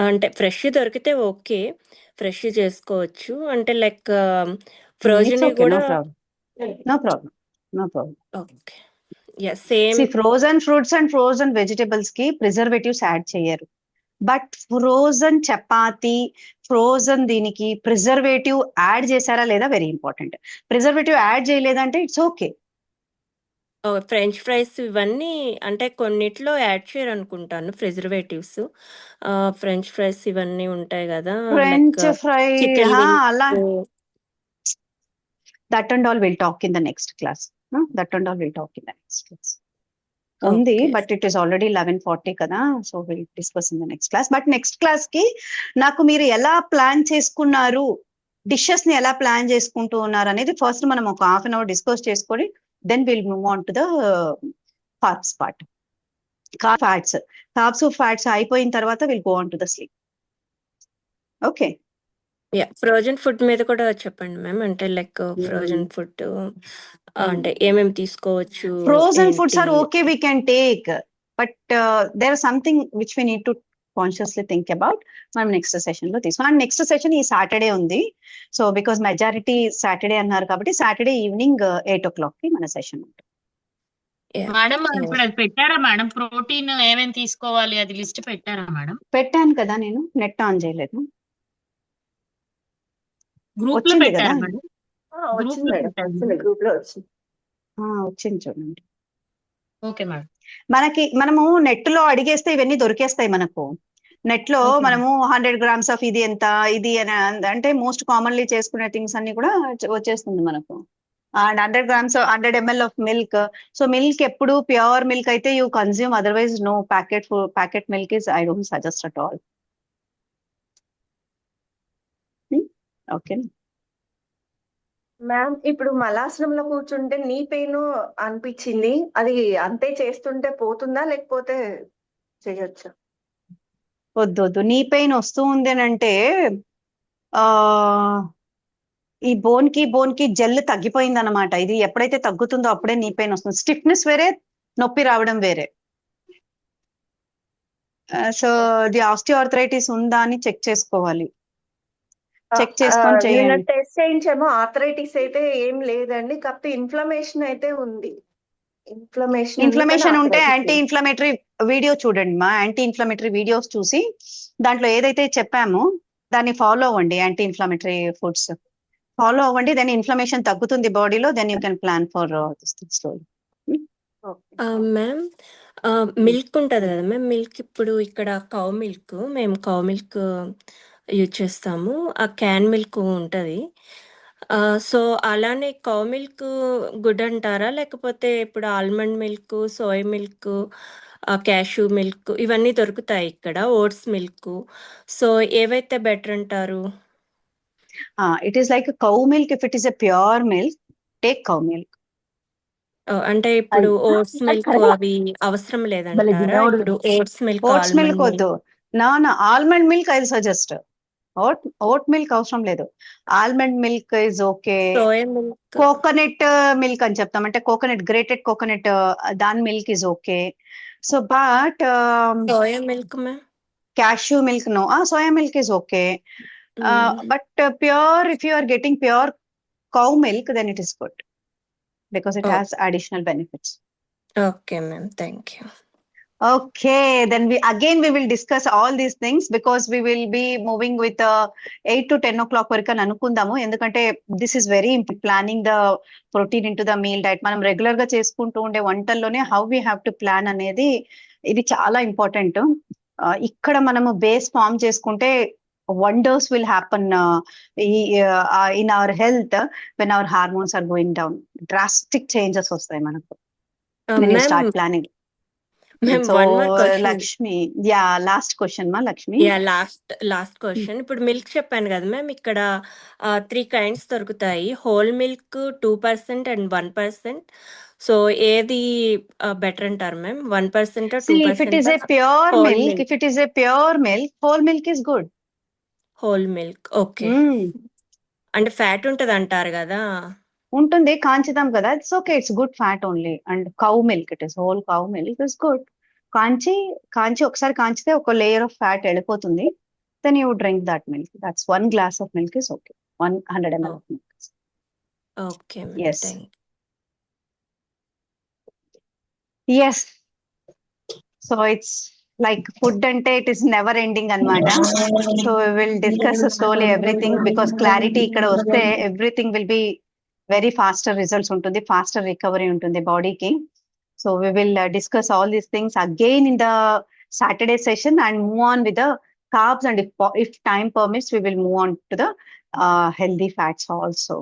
అంటే ఫ్రెష్ దొరికితే ఓకే, ఫ్రెష్ చేసుకోవచ్చు, అంటే లైక్ ఫ్రోజన్ కూడా no problem. Okay, same. Frozen fruits and frozen vegetables కి ప్రిజర్వేటివ్స్ యాడ్ చేయరు. బట్ ఫ్రోజన్ చపాతి, ఫ్రోజన్ దీనికి ప్రిజర్వేటివ్ యాడ్ చేశారా లేదా వెరీ ఇంపార్టెంట్. ప్రిజర్వేటివ్ యాడ్ చేయలేదంటే ఇట్స్ ఓకే. ఫ్రెంచ్ ఫ్రైస్ ఇవన్నీ అంటే కొన్నిట్లో యాడ్ చేయరు అనుకుంటాను ప్రిజర్వేటివ్స్. ఫ్రెంచ్ ఫ్రైస్ ఇవన్నీ ఉంటాయి కదా, ఫ్రెంచ్ ఫ్రై చికెన్ అలా, that and all will talk in the next class. ఉంది, బట్ ఇట్ ఈస్ ఆల్రెడీ 11:40 కదా, so will discuss in the next class. But next class కి నాకు మీరు ఎలా ప్లాన్ చేసుకున్నారు, డిషెస్ ని ఎలా ప్లాన్ చేసుకుంటూ ఉన్నారు అనేది ఫస్ట్ మనం ఒక హాఫ్ అన్ అవర్ డిస్కస్ చేసుకొని then will move on to the carbs part. Carbs fats అయిపోయిన తర్వాత will go on to the sleep. Okay, frozen food మీద కూడా చెప్పండి మ్యామ్, అంటే లైక్ ఫ్రోజన్ ఫుడ్ అంటే ఏమేమి తీసుకోవచ్చు. Frozen foods are okay, we can take, but there are something which we need to consciously think about. మనం next session లో తీసుకున్నాం. నెక్స్ట్ సెషన్ ఈ సాటర్డే ఉంది. సో బికాస్ మెజారిటీ సాటర్డే అన్నారు కాబట్టి సాటర్డే ఈవినింగ్ 8 o'clock కి మన సెషన్ ఉంటుంది. మేడం ఇప్పుడు అది పెట్టారా మేడం? ప్రోటీన్ ఏమేమి తీసుకోవాలి అది లిస్ట్ పెట్టారా మేడం? పెట్టాను కదా, నేను నెట్ ఆన్ చేయలేదు. గ్రూప్ లో వచ్చింది పెట్టారా కదా? మేడం? వచ్చింది మేడం, గ్రూప్ లో వచ్చింది. వచ్చింది చూడండి. Okay madam. మనము నెట్ లో అడిగేస్తే ఇవన్నీ దొరికేస్తాయి మనకు. నెట్ లో మనము 100 grams ఆఫ్ ఇది ఎంత, ఇది అని అంటే మోస్ట్ కామన్లీ చేసుకునే థింగ్స్ అన్ని కూడా వచ్చేస్తుంది మనకు. And 100 grams 100 ml of milk. So milk ఎప్పుడు ప్యూర్ మిల్క్ అయితే you consume, otherwise no. Packet milk is I don't suggest at all. Okay ma'am, ఇప్పుడు మలాసనంలో కూర్చుంటే నీ పెయిన్ అనిపించింది, అది అంతే చేస్తుంటే పోతుందా లేకపోతే చేయొచ్చా? వద్దు, నీ పెయిన్ వస్తూ ఉంది అని అంటే ఈ బోన్ కి జెల్ తగ్గిపోయింది అనమాట. ఇది ఎప్పుడైతే తగ్గుతుందో అప్పుడే నీ పెయిన్ వస్తుంది. స్టిఫ్నెస్ వేరే, నొప్పి రావడం వేరే. సో ది ఆస్టియోఆర్థరైటిస్ ఉందా అని చెక్ చేసుకోవాలి. చెక్ చేసుకొని చేయండి. టెస్ట్ చేయించాము, ఆర్థరైటిస్ అయితే ఏం లేదండి, కాకపోతే ఇన్ఫ్లమేషన్ అయితే ఉంది. ఇన్ఫ్లమేషన్ ఉంటే యాంటీ ఇన్ఫ్లమేటరీ వీడియో చూడండి మా. యాంటీ ఇన్ఫ్లమేటరీ వీడియోస్ చూసి దాంట్లో ఏదైతే చెప్పామో దాన్ని ఫాలో అవ్వండి. యాంటీ ఇన్ఫ్లమేటరీ ఫుడ్స్ ఫాలో అవ్వండి. దెన్ ఇన్ఫ్లమేషన్ తగ్గుతుంది బాడీలో. Then you can plan for this thing slowly. Ma'am, milk ఉంటుంది కదా మ్యామ్, మిల్క్ ఇప్పుడు ఇక్కడ మేము కౌ మిల్క్ యూజ్ చేస్తాము. ఆ క్యాన్ మిల్క్ ఉంటుంది. సో అలానే కౌ మిల్క్ గుడ్ అంటారా, లేకపోతే ఇప్పుడు almond milk, soy milk, cashew milk ఇవన్నీ దొరుకుతాయి ఇక్కడ, ఓట్స్ మిల్క్. సో ఏవైతే బెటర్ అంటారు? It is like cow milk. If it is a pure milk, take cow milk. అంటే ఇప్పుడు ఓట్స్ మిల్క్ అవి అవసరం లేదంటారా? ఇప్పుడు ఓట్స్ మిల్క్, ఓట్స్ మిల్క్ వద్దు. నా almond milk I suggest. Vote milk అవసరం లేదు. Almond milk is okay. Soya milk, coconut milk అని చెప్తాం, అంటే కోకోనట్, గ్రేటెడ్ కోకోనట్, దాని milk is okay. So, but soya milk ma'am. cashew milk, no. Soya milk is okay. But pure, if you are getting pure cow milk, then it is good because it Oh. has additional benefits. Okay ma'am, thank you. Okay, then we will discuss all these things because we will be moving with 8 to 10 o'clock వరకు అని అనుకుందాము. ఎందుకంటే this is very important, planning the protein into the meal diet. మనం regular గా చేసుకుంటూ ఉండే వంటల్లోనే how we have to plan అనేది ఇది చాలా ఇంపార్టెంట్. ఇక్కడ మనము బేస్ ఫామ్ చేసుకుంటే wonders will happen in our health when our hormones are going down. Drastic changes వస్తాయి మనకు when you start planning. Ma'am, So, one more question. Lakshmi, yeah, last question, ma, Lakshmi. Yeah, last question. ఇప్పుడు milk చెప్పాను కదా ma'am, ఇక్కడ 3 kinds దొరుకుతాయి. Whole milk 2% and 1%. So ఏది better అంటారు ma'am? 1% See, if it is a 2% pure whole milk, milk. if it is a pure milk, whole milk is good. Whole milk, okay. అంటే fat ఉంటది అంటారు కదా. ఉంటుంది, కాంచుదాం కదా, it's okay, it's good fat only. And cow milk, it is whole cow milk is good. కాంచి ఒకసారి కాంచితే ఒక లేయర్ ఆఫ్ ఫ్యాట్ వెళ్ళిపోతుంది. Then you drink that milk. That's 1 glass of milk is okay. 100 ml of milk. Okay ma'am, Yes. Thank Yes. So it's like food ante it is never ending anamata. So we will discuss slowly everything because clarity ikkada vaste everything will be very faster results untundi, faster recovery untundi body ki. So we will discuss all these things again in the Saturday session and move on with the carbs, and if time permits we will move on to the healthy fats also.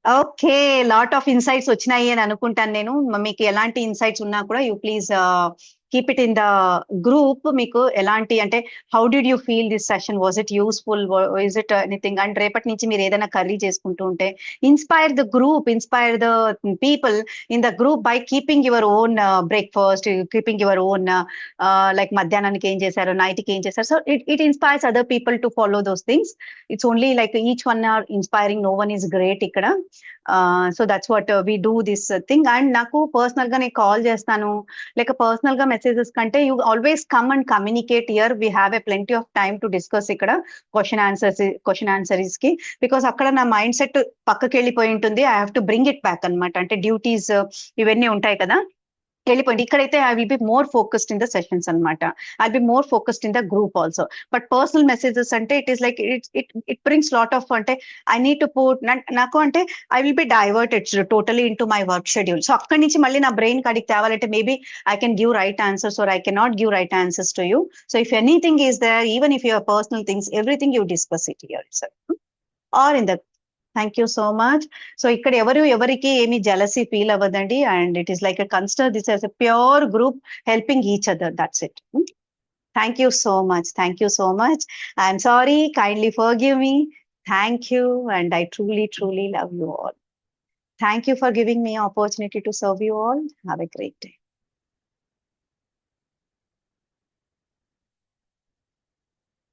Okay, lot of insights వచ్చినాయి అని అనుకుంటాను నేను. మీకు ఎలాంటి insights ఉన్నా కూడా you please keep it in the group. మీకు ఎలాంటి అంటే how did you feel this session, was it useful, is it anything? And రేపటి నుంచి మీరు ఏదైనా కర్రీ చేసుకుంటూ ఉంటే inspire the group, inspire the people in the group by keeping your own breakfast, keeping your own like మధ్యాహ్నానికి ఏం చేశారు, నైట్కి ఏం చేశారు. So it inspires other people to follow those things. It's only like each one are inspiring, no one is great ఇక్కడ. So that's what we do this thing. And నాకు personal గా నేను కాల్ చేస్తాను, లేక పర్సనల్ గా messages కంటే you always come and communicate here. We have a plenty of time to discuss ఇక్కడ question answers కి. బికాస్ అక్కడ నా మైండ్ సెట్ పక్కకి వెళ్ళిపోయి ఉంటుంది. I have to bring it back అనమాట. అంటే డ్యూటీస్ ఇవన్నీ ఉంటాయి కదా, వెళ్ళిపోయింది. ఇక్కడైతే I will be more focused in the sessions అనమాట. I be more focused in the group also. But personal messages అంటే it is like it brings lot of, అంటే ఐ నీడ్ టు పుట్, నాకు అంటే I will be diverted totally in to my work schedule. So అక్కడి నుంచి మళ్ళీ నా brain కాడికి తేవాలంటే maybe I can give right answers are I can not give right answers to you. So if anything is there, even if your personal things, everything you discuss it here or in the. Thank you so much. So ఇక్కడ ఎవరికి ఏమి jealousy feel అవ్వదండి. And it is like consider this as a pure group helping each other. That's it. Thank you so much. Thank you so much. I'm sorry, kindly forgive me. Thank you. And I truly love you all. Thank you for giving me an opportunity to serve you all. Have a great day.